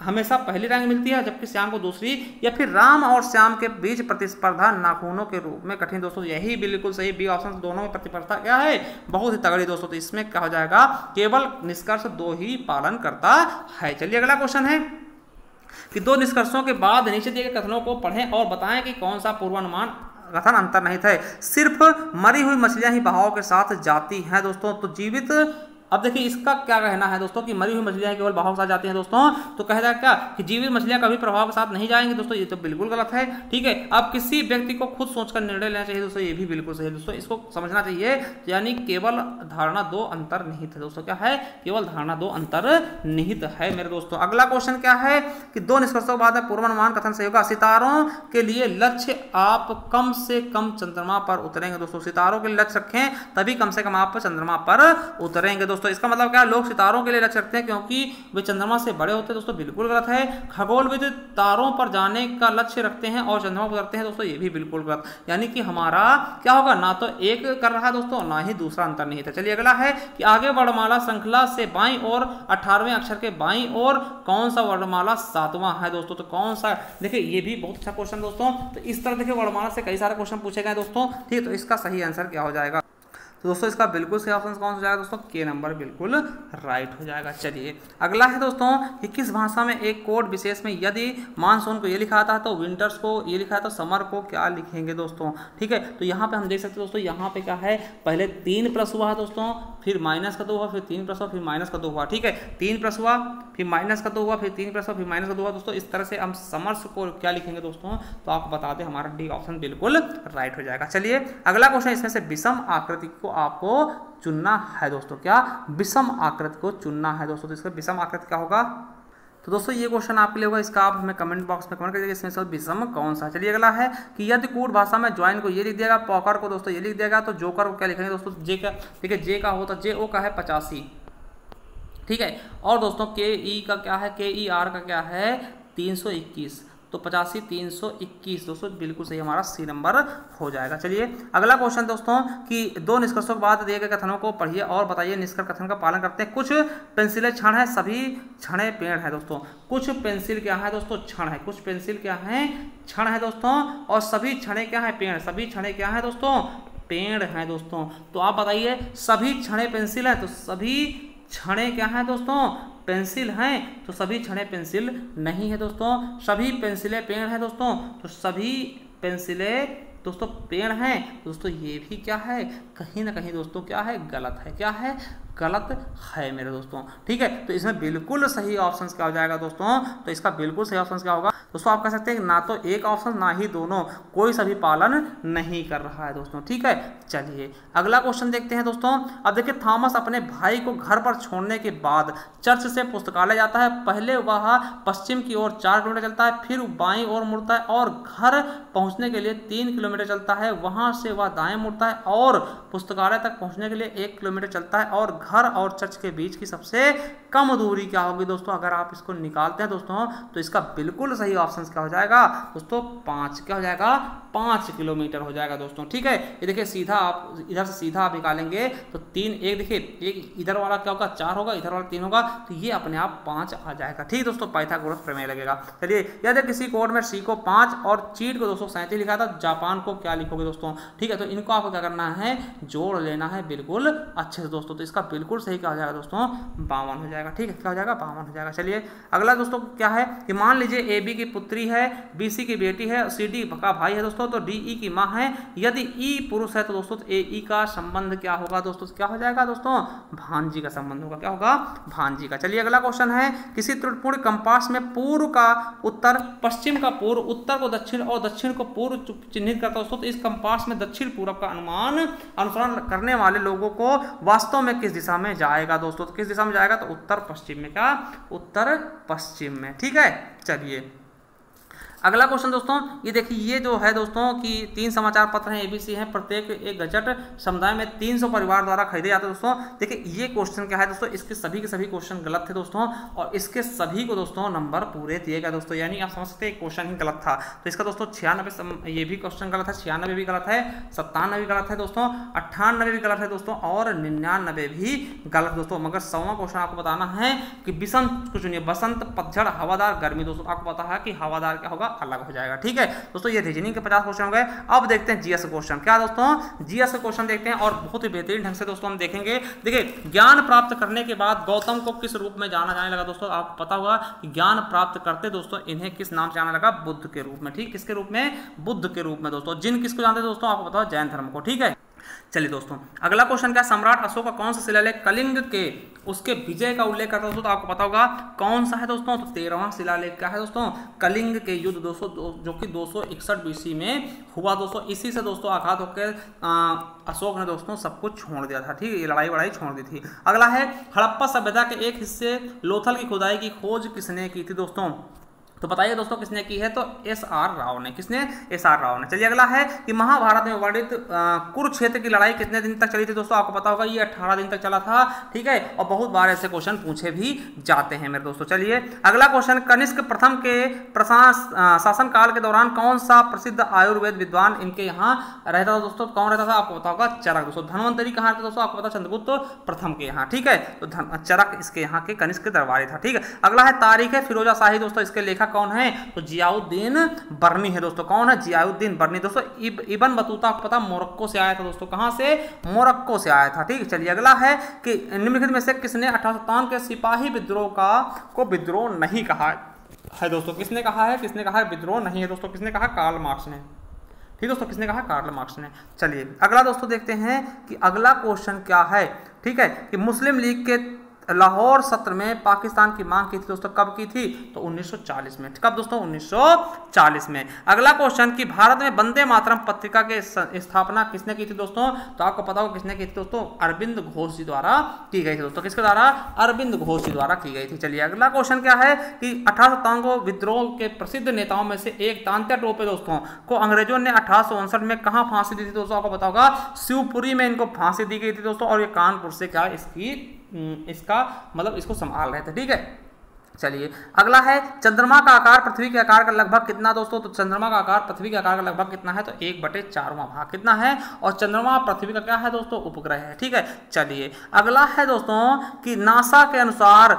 हमेशा पहली रैंक मिलती है, जबकि श्याम को दूसरी, या फिर राम और श्याम के बीच प्रतिस्पर्धा नाखूनों के रूप में कठिन दोस्तों। यही बिल्कुल सही, बी ऑप्शन। दोनों में प्रतिस्पर्धा क्या है, बहुत ही तगड़ी दोस्तों। तो इसमें क्या हो जाएगा, केवल निष्कर्ष 2 ही पालन करता है। चलिए अगला क्वेश्चन है कि 2 निष्कर्षों के बाद नीचे दिए गए कथनों को पढ़ें और बताएं कि कौन सा पूर्वानुमान कथन अंतर्निहित है। सिर्फ मरी हुई मछलियां ही बहाव के साथ जाती हैं दोस्तों। तो जीवित, अब देखिए इसका क्या कहना है दोस्तों कि मरी हुई मछलियां केवल बहाव के साथ जाती हैं दोस्तों। तो कह रहा है क्या कि जीवित मछलियां कभी प्रभाव के साथ नहीं जाएंगी दोस्तों, ये तो बिल्कुल गलत है। ठीक है, अब किसी व्यक्ति को खुद सोचकर निर्णय लेना चाहिए दोस्तों, ये भी बिल्कुल सही है दोस्तों, इसको समझना चाहिए। यानी केवल धारणा 2 अंतर्निहित है दोस्तों। क्या है? केवल धारणा 2 अंतर्निहित है मेरे दोस्तों। अगला क्वेश्चन क्या है कि 2 निष्कर्षों के बाद में पूर्वानुमान कथन सही होगा। सितारों के लिए लक्ष्य आप कम से कम चंद्रमा पर उतरेंगे दोस्तों। सितारों के लिए लक्ष्य रखें तभी कम से कम आप चंद्रमा पर उतरेंगे दोस्तों। इसका मतलब क्या? लोग सितारों के लिए लक्ष्य रखते हैं क्योंकि वे चंद्रमा से बड़े होते हैं दोस्तों, बिल्कुल गलत है। खगोलविद तारों पर जाने का लक्ष्य रखते हैं और चंद्रमा पर उतरते हैं दोस्तों, ये भी बिल्कुल गलत। यानी कि हमारा क्या होगा? ना तो एक कर रहा है दोस्तों, ना ही दूसरा अंतर्निहित है। चलिए अगला है कि आगे वर्णमाला श्रृंखला से बाईं ओर 18वें अक्षर के बाईं ओर कौन सा वर्णमाला 7वां है दोस्तों। तो कौन सा? देखिए ये भी बहुत अच्छा क्वेश्चन दोस्तों। तो इस तरह देखिए वर्णमाला से कई सारे क्वेश्चन पूछे गए दोस्तों। ठीक है, तो इसका सही आंसर क्या हो जाएगा? तो दोस्तों इसका बिल्कुल सही ऑप्शन कौन सा हो जाएगा दोस्तों? के नंबर बिल्कुल राइट हो जाएगा। चलिए अगला है दोस्तों कि किस भाषा में एक कोड विशेष में यदि मानसून को ये लिखा था तो विंटर्स को ये लिखा था, समर को क्या लिखेंगे दोस्तों। ठीक है, तो यहाँ पे हम देख सकते हैं दोस्तों, यहाँ पे क्या है? पहले 3 प्लस हुआ है दोस्तों, फिर माइनस का 2 हुआ, फिर 3 प्लस हुआ, फिर माइनस का 2 हुआ। ठीक है, 3 प्लस हुआ, फिर माइनस का 2 हुआ, फिर 3 प्लस हुआ, फिर माइनस का 2 हुआ दोस्तों। इस तरह से हम समर्स को क्या लिखेंगे दोस्तों? तो आपको बता दें हमारा डी ऑप्शन बिल्कुल राइट हो जाएगा। चलिए अगला क्वेश्चन, इसमें से विषम आकृति को आपको चुनना है दोस्तों। क्या? विषम आकृति को चुनना है दोस्तों। तो इसका विषम आकृति क्या होगा? तो दोस्तों ये क्वेश्चन आपके लिए होगा, इसका आप हमें कमेंट बॉक्स में कमेंट करिएगा इसमें से विषम कौन सा। चलिए अगला है कि यदि कूट भाषा में ज्वाइन को ये लिख दिएगा, पॉकर को दोस्तों ये लिख दिएगा, तो जोकर को क्या लिखेंगे दोस्तों? जे का, ठीक है, जे का होता जे ओ का है 85। ठीक है, और दोस्तों के ई का क्या है? के ई आर का क्या है? 321। तो 85 321 दोस्तों बिल्कुल सही हमारा सी नंबर हो जाएगा। चलिए अगला क्वेश्चन दोस्तों कि 2 निष्कर्षों के बाद दिए गए कथनों को पढ़िए और बताइए निष्कर्ष कथन का पालन करते हैं। कुछ पेंसिलें क्षण है, सभी क्षणें पेड़ है दोस्तों। कुछ पेंसिल क्या है दोस्तों? क्षण है। कुछ पेंसिल क्या है? क्षण है दोस्तों। और सभी क्षणें क्या है? पेड़। सभी क्षणें क्या है दोस्तों? पेड़ है दोस्तों। तो आप बताइए सभी क्षणें पेंसिल है, तो सभी क्षणें क्या है दोस्तों? पेंसिल हैं। तो सभी क्षणें पेंसिल नहीं है दोस्तों। सभी पेंसिलें पेड़ हैं दोस्तों, तो सभी पेंसिलें दोस्तों पेड़ हैं दोस्तों, ये भी क्या है? कहीं ना कहीं दोस्तों क्या है? गलत है। क्या है? गलत है मेरे दोस्तों। ठीक है, तो इसमें बिल्कुल सही ऑप्शन क्या हो जाएगा दोस्तों? तो इसका बिल्कुल सही ऑप्शन क्या होगा दोस्तों? आप कह सकते हैं ना तो एक ऑप्शन ना ही दोनों, कोई सा भी पालन नहीं कर रहा है दोस्तों। ठीक है, चलिए अगला क्वेश्चन देखते हैं दोस्तों। अब देखिए थॉमस अपने भाई को घर पर छोड़ने के बाद चर्च से पुस्तकालय जाता है। पहले वह पश्चिम की ओर 4 किलोमीटर चलता है, फिर बाईं ओर मुड़ता है और घर पहुंचने के लिए 3 किलोमीटर चलता है। वहां से वह दाएं मुड़ता है और पुस्तकालय तक पहुंचने के लिए 1 किलोमीटर चलता है। और घर और चर्च के बीच की सबसे कम दूरी क्या होगी दोस्तों? अगर आप इसको निकालते हैं दोस्तों तो इसका बिल्कुल सही ऑप्शन क्या हो जाएगा दोस्तों? 5। क्या हो जाएगा? 5 किलोमीटर हो जाएगा दोस्तों। ठीक है, ये देखिए सीधा आप इधर से सीधा आप निकालेंगे तो 3, एक देखिए एक इधर वाला क्या होगा? 4 होगा, इधर वाला 3 होगा, तो ये अपने आप 5 आ जाएगा। ठीक दोस्तों, पाइथागोरस प्रमेय लगेगा। चलिए यदि किसी कोड में सी को 5 और चीट को दोस्तों 37 लिखा था, जापान को क्या लिखोगे दोस्तों? ठीक है, तो इनको आपको क्या करना है? जोड़ लेना है बिल्कुल अच्छे से दोस्तों। तो इसका बिल्कुल सही क्या हो जाएगा दोस्तों? 52 हो जाएगा। ठीक है, क्या हो जाएगा? 52 हो जाएगा। चलिए अगला दोस्तों क्या है कि मान लीजिए ए बी की पुत्री है, बी सी की बेटी है, सी डी का भाई है दोस्तों, तो डी ई की माँ है। यदि ई पुरुष है तो दोस्तों ए ई का संबंध क्या होगा दोस्तों? क्या हो जाएगा दोस्तों? भांजी का संबंध होगा। क्या होगा? भांजी का। चलिए अगला क्वेश्चन है किसी त्रुटिपूर्ण कंपास में पूर्व का उत्तर, पश्चिम का पूर्व, उत्तर को दक्षिण और दक्षिण को पूर्व चिन्हित करता है दोस्तों। तो इस कंपास में दक्षिण पूर्व का अनुसरण करने वाले लोगों को वास्तव में किस दिशा में जाएगा दोस्तों? तो किस दिशा में जाएगा? तो उत्तर पश्चिम में। क्या? उत्तर पश्चिम में। ठीक है, चलिए अगला क्वेश्चन दोस्तों ये देखिए, ये जो है दोस्तों कि 3 समाचार पत्र हैं एबीसी हैं, प्रत्येक एक गजट समुदाय में 300 परिवार द्वारा खरीदे जाते हैं दोस्तों। देखिए ये क्वेश्चन क्या है दोस्तों? इसके सभी के सभी क्वेश्चन गलत थे दोस्तों और इसके सभी को दोस्तों नंबर पूरे दिए गए दोस्तों। यानी आप समझ सकते हैं क्वेश्चन ही गलत था। तो इसका दोस्तों 96 ये भी क्वेश्चन गलत है, 96 भी गलत है, 97 भी गलत है दोस्तों, 98 भी गलत है दोस्तों और 99 भी गलत दोस्तों। मगर 100वां क्वेश्चन आपको बताना है कि विषम को चुनिए, बसंत, पतझड़, हवादार, गर्मी। दोस्तों आपको पता है कि हवादार क्या होगा? अलग हो जाएगा। ठीक है दोस्तों, ये रीजनिंग के 50 क्वेश्चन हो गए। अब देखते हैं जीएस क्वेश्चन। क्या दोस्तों, जीएस के क्वेश्चन देखते हैं और बहुत ही बेहतरीन ढंग से दोस्तों हम देखेंगे। देखिए, ज्ञान प्राप्त करने के बाद गौतम को किस रूप में जाना जाने लगा दोस्तों? आपको पता होगा कि ज्ञान प्राप्त करते दोस्तों इन्हें किस नाम से जाना लगा? बुद्ध के रूप में। ठीक, किसके रूप में? बुद्ध के रूप में दोस्तों। जिन किसको जानते हैं दोस्तों? आपको पता है जैन धर्म को। ठीक है, चलिए दोस्तों अगला क्वेश्चन क्या, सम्राट अशोक का कौन सा शिलालेख कलिंग के उसके विजय का उल्लेख करता है दोस्तों? तो आपको पता होगा कौन सा है दोस्तों? तो 13वां शिलालेख क्या है दोस्तों? कलिंग के युद्ध दोस्तों, जो कि 261 बीसी में हुआ दोस्तों। इसी से दोस्तों आघात होकर अशोक ने दोस्तों सब कुछ छोड़ दिया था। ठीक है, ये लड़ाई वड़ाई छोड़ दी थी। अगला है हड़प्पा सभ्यता के एक हिस्से लोथल की खुदाई की खोज किसने की थी दोस्तों? तो बताइए दोस्तों किसने की है? तो एस.आर. राव ने। किसने? एस.आर. राव ने। चलिए अगला है कि महाभारत में वर्णित कुरुक्षेत्र की लड़ाई कितने दिन तक चली थी दोस्तों? आपको पता होगा ये 18 दिन तक चला था। ठीक है, और बहुत बार ऐसे क्वेश्चन पूछे भी जाते हैं मेरे दोस्तों। चलिए अगला क्वेश्चन, कनिष्क प्रथम के शासन काल के दौरान कौन सा प्रसिद्ध आयुर्वेद विद्वान इनके यहाँ रहता था दोस्तों? कौन रहता था? आपको पता होगा चरक दोस्तों। धन्वंतरी कहाँ रहता दोस्तों? आपको पता चंद्रगुप्त प्रथम के यहाँ। ठीक है, तो चरक इसके यहाँ के कनिष्क दरबारी था। ठीक है, अगला है तारीख फिरोजा शाही दोस्तों, इसके लेखक कौन है? तो जियाउद्दीन बर्नी है दोस्तों। कौन है? जियाउद्दीन बर्नी दोस्तों। इब्न बतूता आपको पता मोरक्को से आया था दोस्तों। कहां से? मोरक्को से आया था। ठीक है, चलिए अगला है कि निम्नलिखित में से किसने 1857 के सिपाही विद्रोह को विद्रोह नहीं कहा है दोस्तों? किसने कहा है? किसने कहा है विद्रोह नहीं है दोस्तों? किसने कहा? कार्ल मार्क्स ने। ठीक दोस्तों, किसने कहा? कार्ल मार्क्स ने। चलिए अगला दोस्तों देखते हैं कि अगला क्वेश्चन क्या है। ठीक है, कि मुस्लिम लीग के लाहौर सत्र में पाकिस्तान की मांग की थी दोस्तों। कब की थी? तो 1940 में। कब दोस्तों? 1940 में। अगला क्वेश्चन कि भारत में वंदे मातरम पत्रिका के स्थापना किसने की थी दोस्तों? तो आपको पता होगा किसने की थी दोस्तों? अरविंद घोष जी द्वारा की गई थी दोस्तों। किसके द्वारा? अरविंद घोष जी द्वारा की गई थी। चलिए अगला क्वेश्चन क्या है कि 1857 विद्रोह के प्रसिद्ध नेताओं में से एक तांत्या टोपे दोस्तों को अंग्रेजों ने 1859 में कहां फांसी दी थी दोस्तों? आपको पता होगा शिवपुरी में इनको फांसी दी गई थी दोस्तों। और ये कानपुर से क्या इसका मतलब इसको संभाल रहे थे। ठीक है, चलिए अगला है चंद्रमा का आकार पृथ्वी के आकार का लगभग कितना दोस्तों? तो चंद्रमा का आकार पृथ्वी के आकार का लगभग कितना है? तो 1/4वां भाग कितना है? और चंद्रमा पृथ्वी का क्या है दोस्तों? उपग्रह है। ठीक है, चलिए अगला है दोस्तों कि नासा के अनुसार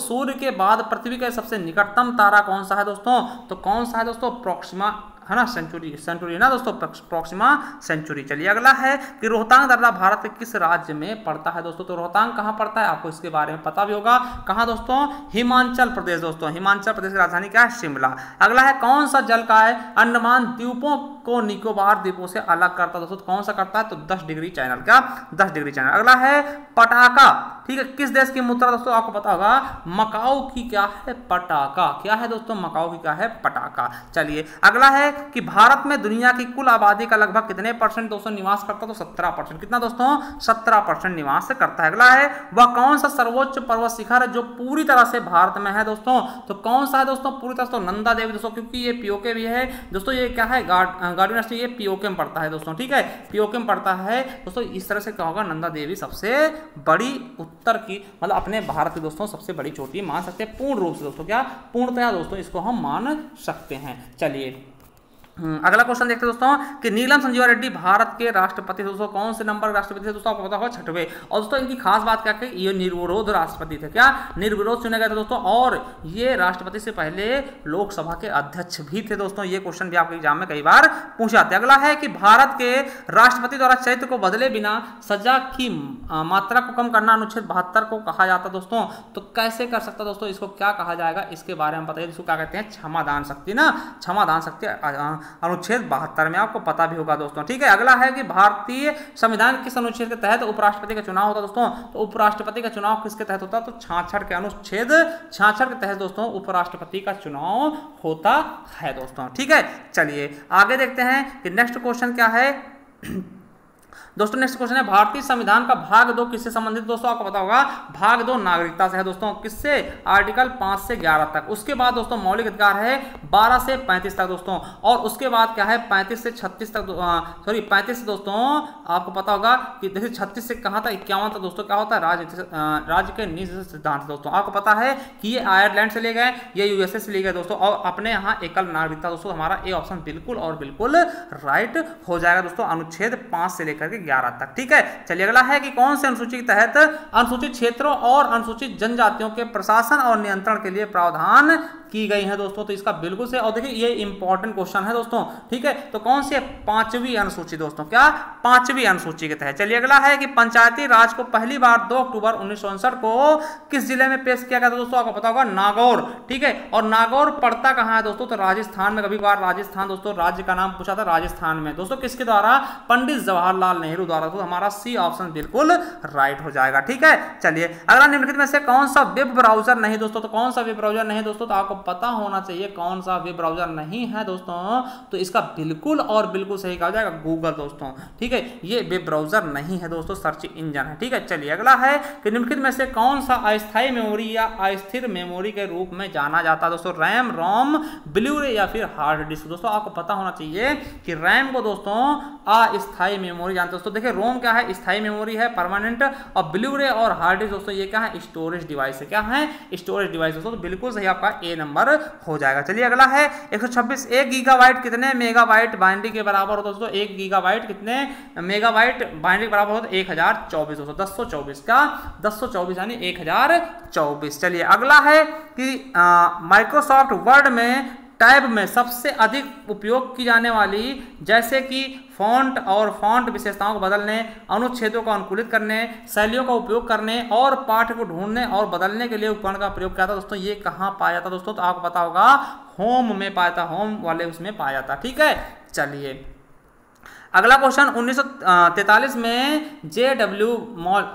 सूर्य के बाद पृथ्वी का सबसे निकटतम तारा कौन सा है दोस्तों? तो कौन सा है दोस्तों? प्रोक्सिमा है ना, सेंचुरी ना दोस्तों, प्रोक्सिमा सेंचुरी। चलिए अगला है कि रोहतांग दर्रा भारत के किस राज्य में पड़ता है दोस्तों? तो रोहतांग कहाँ पड़ता है? आपको इसके बारे में पता भी होगा। कहाँ दोस्तों? हिमाचल प्रदेश दोस्तों। हिमाचल प्रदेश की राजधानी क्या है? शिमला। अगला है कौन सा जल का है अंडमान द्वीपों को निकोबार द्वीपों से अलग करता है दोस्तों? कौन सा करता है? तो 10 डिग्री चैनल। क्या? 10 डिग्री चैनल। अगला है पटाका। ठीक है, किस देश की मुद्रा दोस्तों? आपको पता होगा मकाऊ की क्या है? पटाका। क्या है दोस्तों? मकाऊ की क्या है? पटाका। चलिए अगला है कि भारत में दुनिया की कुल आबादी का लगभग कितने % दोस्तों निवास करता है? तो 17%। कितना दोस्तों? 17% निवास करता है। अगला है वह कौन सा सर्वोच्च पर्वत शिखर है जो पूरी तरह से भारत में है दोस्तों? तो कौन सा है दोस्तों? पूरी तरह से? तो नंदा देवी दोस्तों, क्योंकि ये पीओके भी है दोस्तों। ये क्या है? गार्डन राष्ट्रीय, ये पीओके में पड़ता है दोस्तों। ठीक है, पीओके में पड़ता है दोस्तों। इस तरह से क्या होगा? नंदा देवी सबसे बड़ी उत्तर की मतलब अपने भारत की दोस्तों सबसे बड़ी चोटी मान सकते हैं पूर्ण रूप से दोस्तों। क्या? पूर्णतया दोस्तों इसको हम मान सकते हैं। चलिए अगला क्वेश्चन देखते हैं दोस्तों कि नीलम संजीवा रेड्डी भारत के राष्ट्रपति दोस्तों कौन से नंबर राष्ट्रपति थे दोस्तों? आपको पता होगा 6वें। और दोस्तों इनकी खास बात क्या है? ये निर्विरोध राष्ट्रपति थे। क्या? निर्विरोध चुने गए थे दोस्तों। और ये राष्ट्रपति से पहले लोकसभा के अध्यक्ष भी थे दोस्तों। ये क्वेश्चन भी आपके एग्जाम में कई बार पूछे जाते हैं। अगला है कि भारत के राष्ट्रपति द्वारा चरित्र को बदले बिना सजा की मात्रा को कम करना अनुच्छेद 72 को कहा जाता दोस्तों। तो कैसे कर सकता दोस्तों? इसको क्या कहा जाएगा? इसके बारे में बताइए। इसको क्या कहते हैं? क्षमादान शक्ति ना, क्षमादान शक्ति अनुच्छेद 72 में आपको पता भी होगा दोस्तों। ठीक है, अगला है कि भारतीय संविधान किस अनुच्छेद के तहत उपराष्ट्रपति का चुनाव होता दोस्तों? तो उपराष्ट्रपति का चुनाव किसके तहत होता? तो 66 के अनुच्छेद 66 के तहत दोस्तों उपराष्ट्रपति का चुनाव होता है दोस्तों। ठीक है, चलिए आगे देखते हैं कि नेक्स्ट क्वेश्चन क्या है दोस्तों। नेक्स्ट क्वेश्चन है भारतीय संविधान का भाग 2 किससे संबंधित दोस्तों? आपको पता होगा भाग 2 नागरिकता से है दोस्तों। किससे? आर्टिकल 5 से 11 तक। उसके बाद दोस्तों मौलिक अधिकार है 12 से 35 तक दोस्तों। और उसके बाद क्या है? 35 से 36 तक 35 से दोस्तों आपको पता होगा कि देखिए 36 से कहाँ था? 51 तक दोस्तों क्या होता है? राज्य के निजी सिद्धांत दोस्तों। आपको पता है कि ये आयरलैंड से ले गए, ये यूएसए से ले गए दोस्तों। और अपने यहाँ एकल नागरिकता दोस्तों। हमारा ए ऑप्शन बिल्कुल और बिल्कुल राइट हो जाएगा दोस्तों, अनुच्छेद 5 से लेकर के 11 तक। ठीक है, चलिए अगला है कि कौन से अनुसूची के तहत अनुसूचित क्षेत्रों और अनुसूचित जनजातियों के प्रशासन और नियंत्रण के लिए प्रावधान की गई है दोस्तों। तो इसका बिल्कुल से, और देखिए ये इंपॉर्टेंट क्वेश्चन है दोस्तों, ठीक है। तो कौन सी है? 5वीं अनुसूची दोस्तों, क्या 5वीं अनुसूची के तहत। चलिए अगला है कि पंचायती राज को पहली बार 2 अक्टूबर 1959 को किस जिले में पेश किया गया था दोस्तों? आपको पता होगा नागौर, ठीक है। और नागौर पड़ता कहां है दोस्तों? तो राजस्थान में। कभी बार राजस्थान दोस्तों राज्य का नाम पूछा था, राजस्थान में दोस्तों। किसके द्वारा? पंडित जवाहरलाल नेहरू द्वारा। तो हमारा सी ऑप्शन बिल्कुल राइट हो जाएगा, ठीक है। चलिए अगला, निम्नलिखित में से कौन सा वेब ब्राउजर नहीं दोस्तों? तो कौन सा वेब ब्राउजर नहीं दोस्तों? तो आपको पता होना चाहिए कौन सा वेब ब्राउजर नहीं है दोस्तों। तो इसका बिल्कुल और बिल्कुल सही कहा जाएगा गूगल दोस्तों, ठीक है। ये वेब ब्राउजर नहीं है दोस्तों, सर्च इंजन है, ठीक है। चलिए अगला है कि निम्नलिखित में से कौन सा अस्थायी मेमोरी या अस्थिर मेमोरी के रूप में जाना जाता है दोस्तों? रैम, रोम, ब्लू रे या फिर हार्ड डिस्क। दोस्तों आपको पता होना चाहिए कि रैम को दोस्तों अस्थायी मेमोरी जानते हैं दोस्तों। देखिए रोम क्या है? स्थायी मेमोरी है, परमानेंट। और ब्लू रे और हार्ड डिस्क दोस्तों ये क्या है? स्टोरेज डिवाइस है। क्या है? स्टोरेज डिवाइस दोस्तों। तो बिल्कुल सही आपका ए नंबर हो जाएगा। चलिए अगला है 126, 1 गीगाबाइट कितने मेगाबाइट बाइनरी के बराबर होता है दोस्तों? 1 गीगाबाइट कितने मेगाबाइट बाइनरी के बराबर होता है? 1024 दोस्तों, 1024 का 1024 यानी 1024। चलिए अगला है कि माइक्रोसॉफ्ट वर्ड में टैब में सबसे अधिक उपयोग की जाने वाली, जैसे कि फॉन्ट और फॉन्ट विशेषताओं को बदलने, अनुच्छेदों को अनुकूलित करने, शैलियों का उपयोग करने और पाठ को ढूंढने और बदलने के लिए उपकरण का प्रयोग किया था दोस्तों। ये कहाँ पाया जाता दोस्तों? तो आपको पता होगा होम में पाया था, होम वाले उसमें पाया जाता, ठीक है। चलिए अगला क्वेश्चन, 1943 में JW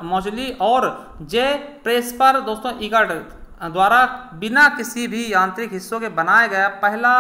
मॉजली और जे प्रेस्पर दोस्तों इगर्ड द्वारा बिना किसी भी यांत्रिक हिस्सों के बनाया गया पहला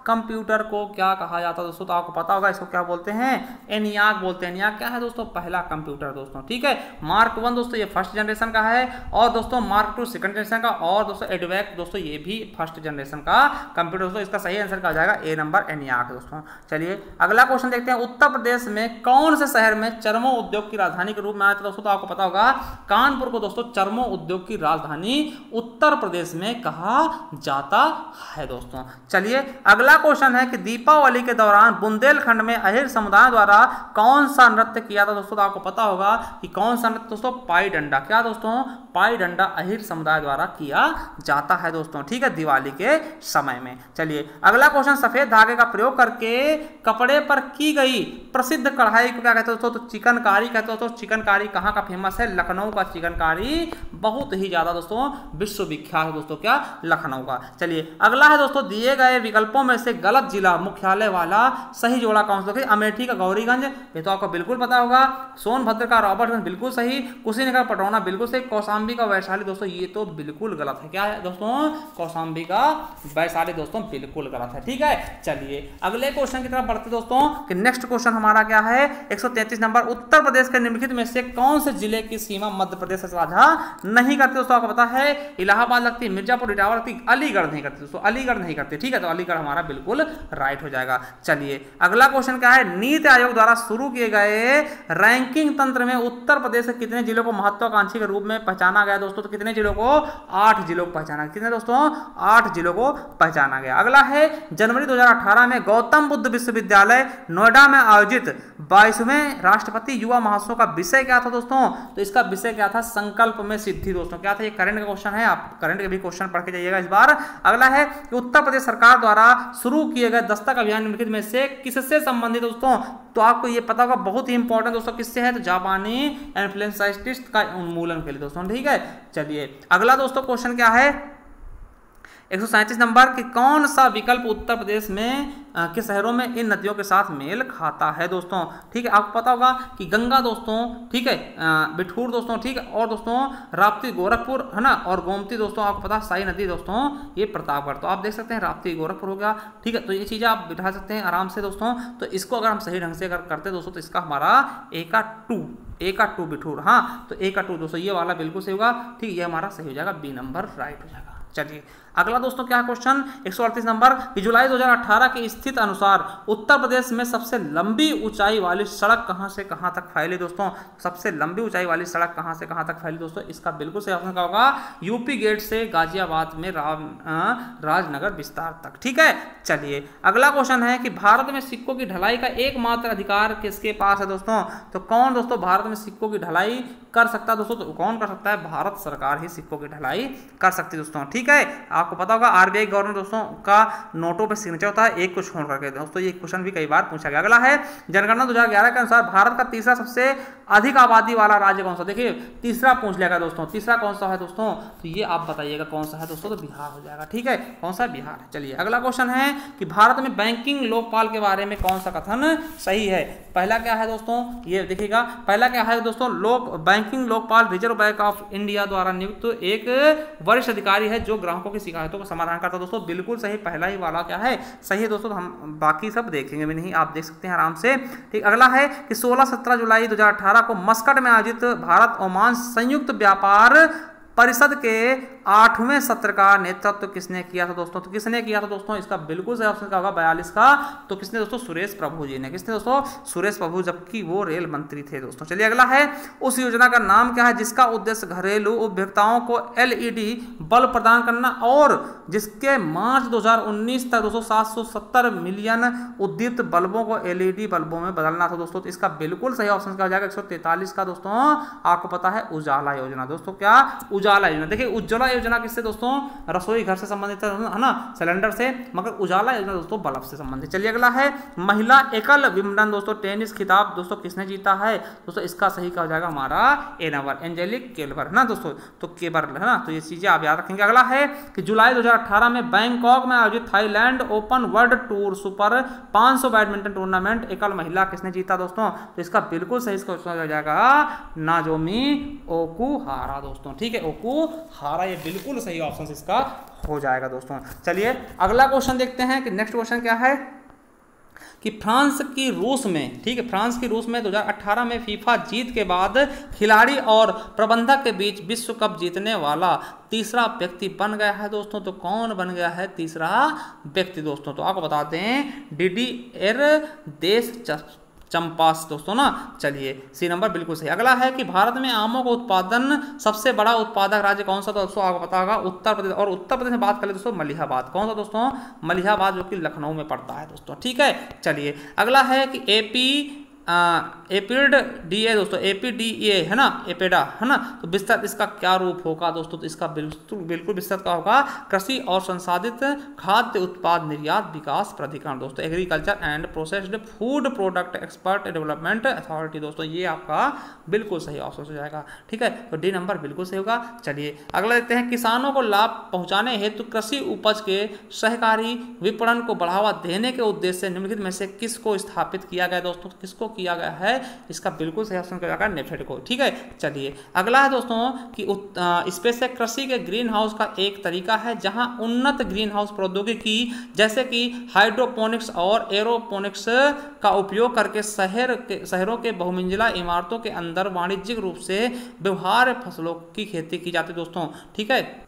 कंप्यूटर को क्या कहा जाता है दोस्तों? तो आपको पता होगा इसको क्या बोलते हैं? एनियाक बोलते हैं। एनियाक क्या है दोस्तों? पहला कंप्यूटर दोस्तों, ठीक है। मार्क 1 दोस्तों ये फर्स्ट जनरेशन का है, और दोस्तों मार्क 2 सेकंड जनरेशन का, और दोस्तों एडवैक दोस्तों ये भी फर्स्ट जनरेशन का कंप्यूटर दोस्तों। इसका सही आंसर क्या हो जाएगा? ए नंबर एनियाक दोस्तों। चलिए अगला क्वेश्चन देखते हैं, उत्तर प्रदेश में कौन से शहर में चर्मो उद्योग की राजधानी के रूप में आया था दोस्तों? तो आपको पता होगा कानपुर को दोस्तों चर्मो उद्योग की राजधानी उत्तर प्रदेश में कहा जाता है दोस्तों। चलिए अगला क्वेश्चन है कि दीपावली के दौरान बुंदेलखंड में अहिर समुदाय द्वारा कौन सा नृत्य किया था दोस्तों? तो आपको पता होगा कि कौन सा नृत्य दोस्तों? पाई डंडा। क्या दोस्तों? पाई डंडा अहिर समुदाय द्वारा किया जाता है दोस्तों, ठीक है, दिवाली के समय में। चलिए अगला क्वेश्चन, सफेद धागे का प्रयोग करके कपड़े पर की गई प्रसिद्ध कढ़ाई को क्या कहते हैं दोस्तों? तो चिकनकारी कहते हैं दोस्तों। चिकनकारी कहाँ का फेमस है? लखनऊ का चिकनकारी बहुत ही ज्यादा दोस्तों विश्वविख्यात दोस्तों, क्या? लखनऊ का। चलिए अगला है दोस्तों, दिए गए विकल्पों में से गलत जिला मुख्यालय वाला सही जोड़ा कौन सा? अमेठी का गौरीगंज, ये तो आपको बिल्कुल पता होगा। सोनभद्र का रॉबर्टगंज बिल्कुल सही। कुशीनगर पटौना बिल्कुल सही। कौशाम्बी का वैशाली दोस्तों ये तो बिल्कुल गलत है। क्या है दोस्तों? कौशाम्बी का वैशाली दोस्तों बिल्कुल गलत है, ठीक है। चलिए अगले क्वेश्चन की तरफ बढ़ते दोस्तों कि नेक्स्ट क्वेश्चन हमारा क्या है? 133 नंबर, उत्तर प्रदेश के निम्नलिखित में से कौन से जिले की सीमा मध्य प्रदेश से साझा नहीं करते दोस्तों? आपको पता है इलाहाबाद लगती, मिर्जापुर, इटावा लगती, अलीगढ़ नहीं करते दोस्तों, अलीगढ़ नहीं करते, ठीक है। तो अलीगढ़ हमारा बिल्कुल राइट हो जाएगा। चलिए अगला क्वेश्चन क्या है? नीति आयोग द्वारा शुरू किए गए रैंकिंग तंत्र में उत्तर प्रदेश के कितने जिलों को महत्वाकांक्षी के रूप में पहचाना गया दोस्तों? तो कितने जिलों को? 8 जिलों को पहचाना गया। कितने दोस्तों? 8 जिलों को पहचाना गया। अगला है जनवरी 2018 में गौतम बुद्ध विश्वविद्यालय नोएडा में आयोजित 22वें राष्ट्रपति युवा महोत्सव का विषय क्या था दोस्तों? तो इसका विषय क्या था? संकल्प में सिद्धि दोस्तों। क्या था? ये करंट का क्वेश्चन है, आप करंट के भी क्वेश्चन पढ़ के जाइएगा इस बार। अगला है कि उत्तर प्रदेश सरकार द्वारा शुरू किए गए दस्तक अभियान निम्नलिखित में से किससे संबंधित दोस्तों? तो आपको ये पता होगा, बहुत ही इंपॉर्टेंट दोस्तों, किससे है? तो जापानी इन्फ्लुएंसाइटिस का उन्मूलन के लिए दोस्तों, ठीक है। चलिए अगला दोस्तों क्वेश्चन क्या है? 137 नंबर कि कौन सा विकल्प उत्तर प्रदेश में के शहरों में इन नदियों के साथ मेल खाता है दोस्तों? ठीक है, आपको पता होगा कि गंगा दोस्तों, ठीक है, बिठूर दोस्तों, ठीक है, और दोस्तों राप्ती गोरखपुर है ना, और गोमती दोस्तों आपको पता है, साई नदी दोस्तों ये प्रतापगढ़। तो आप देख सकते हैं राप्ती गोरखपुर हो गया, ठीक है। तो ये चीज़ें आप बिठा सकते हैं आराम से दोस्तों। तो इसको अगर हम सही ढंग से अगर करते दोस्तों तो इसका हमारा ए का टू बिठूर, हाँ, तो ए का 2 दोस्तों ये वाला बिल्कुल सही होगा, ठीक, ये हमारा सही हो जाएगा, बी नंबर राइट हो जाएगा। चलिए अगला दोस्तों क्या क्वेश्चन 138 नंबर कि जुलाई 2018 की स्थिति अनुसार उत्तर प्रदेश में सबसे लंबी ऊंचाई वाली सड़क कहां से कहां तक फैली दोस्तों? सबसे लंबी ऊंचाई वाली सड़क कहां से कहां तक फैली दोस्तों? इसका बिल्कुल सही ऑप्शन क्या होगा? यूपी गेट से गाजियाबाद में राजनगर विस्तार तक, ठीक है। चलिए अगला क्वेश्चन है कि भारत में सिक्कों की ढलाई का एकमात्र अधिकार किसके पास है दोस्तों? तो कौन दोस्तों भारत में सिक्कों की ढलाई कर सकता है दोस्तों? तो कौन कर सकता है? भारत सरकार ही सिक्कों की ढलाई कर सकती है दोस्तों, ठीक है। आपको पता होगा आरबीआई गवर्नर दोस्तों का नोटों पे सिग्नेचर होता है, एक को छोड़ करके। दोस्तों ये क्वेश्चन भी कई बार पूछा गया। अगला है जनगणना 2011 के अनुसार भारत का तीसरा सबसे अधिक आबादी वाला राज्य कौन सा। देखिए तीसरा पूछ लेगा दोस्तों, तीसरा कौन सा है दोस्तों, तो ये आप बताइएगा कौन सा है दोस्तों, तो बिहार हो जाएगा। ठीक है, कौन सा, बिहार। चलिए अगला क्वेश्चन है कि भारत में बैंकिंग लोकपाल के बारे में कौन सा कथन सही है। पहला क्या है दोस्तों, ये देखिएगा, पहला क्या है दोस्तों, banking Lokpal reserve bank of India द्वारा नियुक्त एक वरिष्ठ अधिकारी है जो ग्राहकों की शिकायतों का समाधान करता है। दोस्तों बिल्कुल सही, पहला ही वाला क्या है, सही है दोस्तों। हम बाकी सब देखेंगे भी नहीं, आप देख सकते हैं आराम से। ठीक, अगला है कि 16-17 जुलाई 2018 को मस्कट में आयोजित भारत ओमान संयुक्त व्यापार परिषद के 8वें सत्र का नेतृत्व किसने किया था दोस्तों, तो किसने किया था दोस्तों, इसका बिल्कुल सही ऑप्शन क्या होगा 42 का, तो किसने दोस्तों, सुरेश प्रभु जी ने। किसने दोस्तों, सुरेश प्रभु, जबकि वो रेल मंत्री थे दोस्तों। चलिए अगला है उस योजना का नाम क्या है जिसका उद्देश्य घरेलू उपभोक्ताओं को एलईडी बल्ब प्रदान करना और जिसके मार्च 2019 तक दोस्तों 770 मिलियन उद्दीप्त बल्बों को एलईडी बल्बों में बदलना था दोस्तों। तो इसका बिल्कुल सही ऑप्शन क्या हो जाएगा 143 का दोस्तों, आपको पता है उजाला योजना। दोस्तों क्या, उजाला योजना। देखिए उज्ज्वला योजना किससे दोस्तों, रसोई घर से संबंधित है ना, सिलेंडर से, मगर उजाला योजना दोस्तों बल्ब से संबंधित। चलिए अगला है महिला एकल विंबलडन दोस्तों टेनिस खिताब दोस्तों किसने जीता है दोस्तों, इसका सही क्या हो जाएगा हमारा ए नंबर, एंजेलिक केलबर है ना दोस्तों, तो केबर है ना, तो ये चीजें आप याद रखेंगे। अगला है कि जुलाई 2018 में बैंकॉक में आयोजित Thailand open world tour super 500 badminton tournament एकल महिला किसने जीता दोस्तों, तो इसका बिल्कुल सही इसका हो जाएगा नाजोमी ओकुहारा दोस्तों। ठीक है, ओकुहारा, ये बिल्कुल सही ऑप्शन इसका हो जाएगा दोस्तों। चलिए अगला क्वेश्चन देखते हैं कि नेक्स्ट क्वेश्चन क्या है कि फ्रांस की रूस में, ठीक है, फ्रांस की रूस में 2018 में फीफा जीत के बाद खिलाड़ी और प्रबंधक के बीच विश्व कप जीतने वाला तीसरा व्यक्ति बन गया है दोस्तों, तो कौन बन गया है तीसरा व्यक्ति दोस्तों, तो आपको बताते हैं डिडिएर देश चंपास दोस्तों ना। चलिए सी नंबर बिल्कुल सही। अगला है कि भारत में आमों का उत्पादन सबसे बड़ा उत्पादक राज्य कौन सा, दोस्तों आपको पता होगा उत्तर प्रदेश। और उत्तर प्रदेश में बात करें दोस्तों मलिहाबाद, कौन सा दोस्तों, मलिहाबाद, जो कि लखनऊ में पड़ता है दोस्तों। ठीक है, चलिए अगला है कि एपिड डीए दोस्तों, एपीडीए है ना, एपेडा है ना, तो विस्तृत इसका क्या रूप होगा दोस्तों, तो इसका बिल्कुल विस्तृत का होगा कृषि और संसाधित खाद्य उत्पाद निर्यात विकास प्राधिकरण दोस्तों, agriculture and processed food product expert development authority दोस्तों, ये आपका बिल्कुल सही ऑप्शन हो जाएगा। ठीक है, तो डी नंबर बिल्कुल सही होगा। चलिए अगला देखते हैं, किसानों को लाभ पहुंचाने हेतु कृषि उपज के सहकारी विपणन को बढ़ावा देने के उद्देश्य से निम्नलिखित में से किसको स्थापित किया गया दोस्तों, किसको किया गया है, इसका बिल्कुल सही ऑप्शन क्या होगा नेफेड को। ठीक है, चलिए अगला है दोस्तों कि स्पेस कृषि के ग्रीन हाउस का एक तरीका है जहां उन्नत ग्रीन हाउस प्रौद्योगिकी जैसे कि हाइड्रोपोनिक्स और एरोपोनिक्स का उपयोग करके शहरों के बहुमंजिला इमारतों के अंदर वाणिज्यिक रूप से व्यवहार्य फसलों की खेती की जाती है दोस्तों। ठीक है,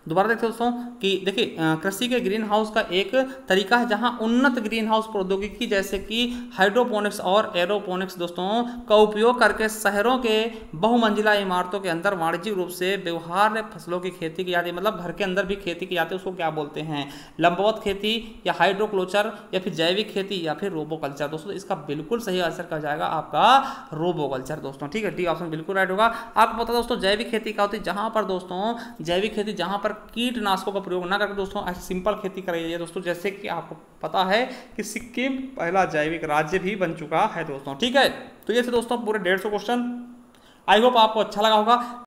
दोबारा देखते हैं दोस्तों कि देखिए कृषि के ग्रीन हाउस का एक तरीका है जहां उन्नत ग्रीन हाउस प्रौद्योगिकी जैसे कि हाइड्रोपोनिक्स और एरोपोनिक्स दोस्तों का उपयोग करके शहरों के बहुमंजिला इमारतों के अंदर वाणिज्यिक रूप से व्यवहार्य फसलों की खेती की जाती है, मतलब घर के अंदर भी खेती की जाती है, उसको क्या बोलते हैं, लंबवत खेती या हाइड्रोक्लोचर या फिर जैविक खेती या फिर रोबोकल्चर दोस्तों। इसका बिल्कुल सही आंसर कर जाएगा आपका रोबोकल्चर दोस्तों। ठीक है, डी ऑप्शन बिल्कुल राइट होगा। आपको पता दोस्तों जैविक खेती क्या होती है, जहां पर दोस्तों जैविक खेती जहां पर कीटनाशकों का प्रयोग ना करके दोस्तों ऐसी सिंपल खेती कराई है दोस्तों, जैसे कि आपको पता है कि सिक्किम पहला जैविक राज्य भी बन चुका है दोस्तों। ठीक है, तो ये थे दोस्तों पूरे 150 क्वेश्चन। आई होप आपको अच्छा लगा होगा।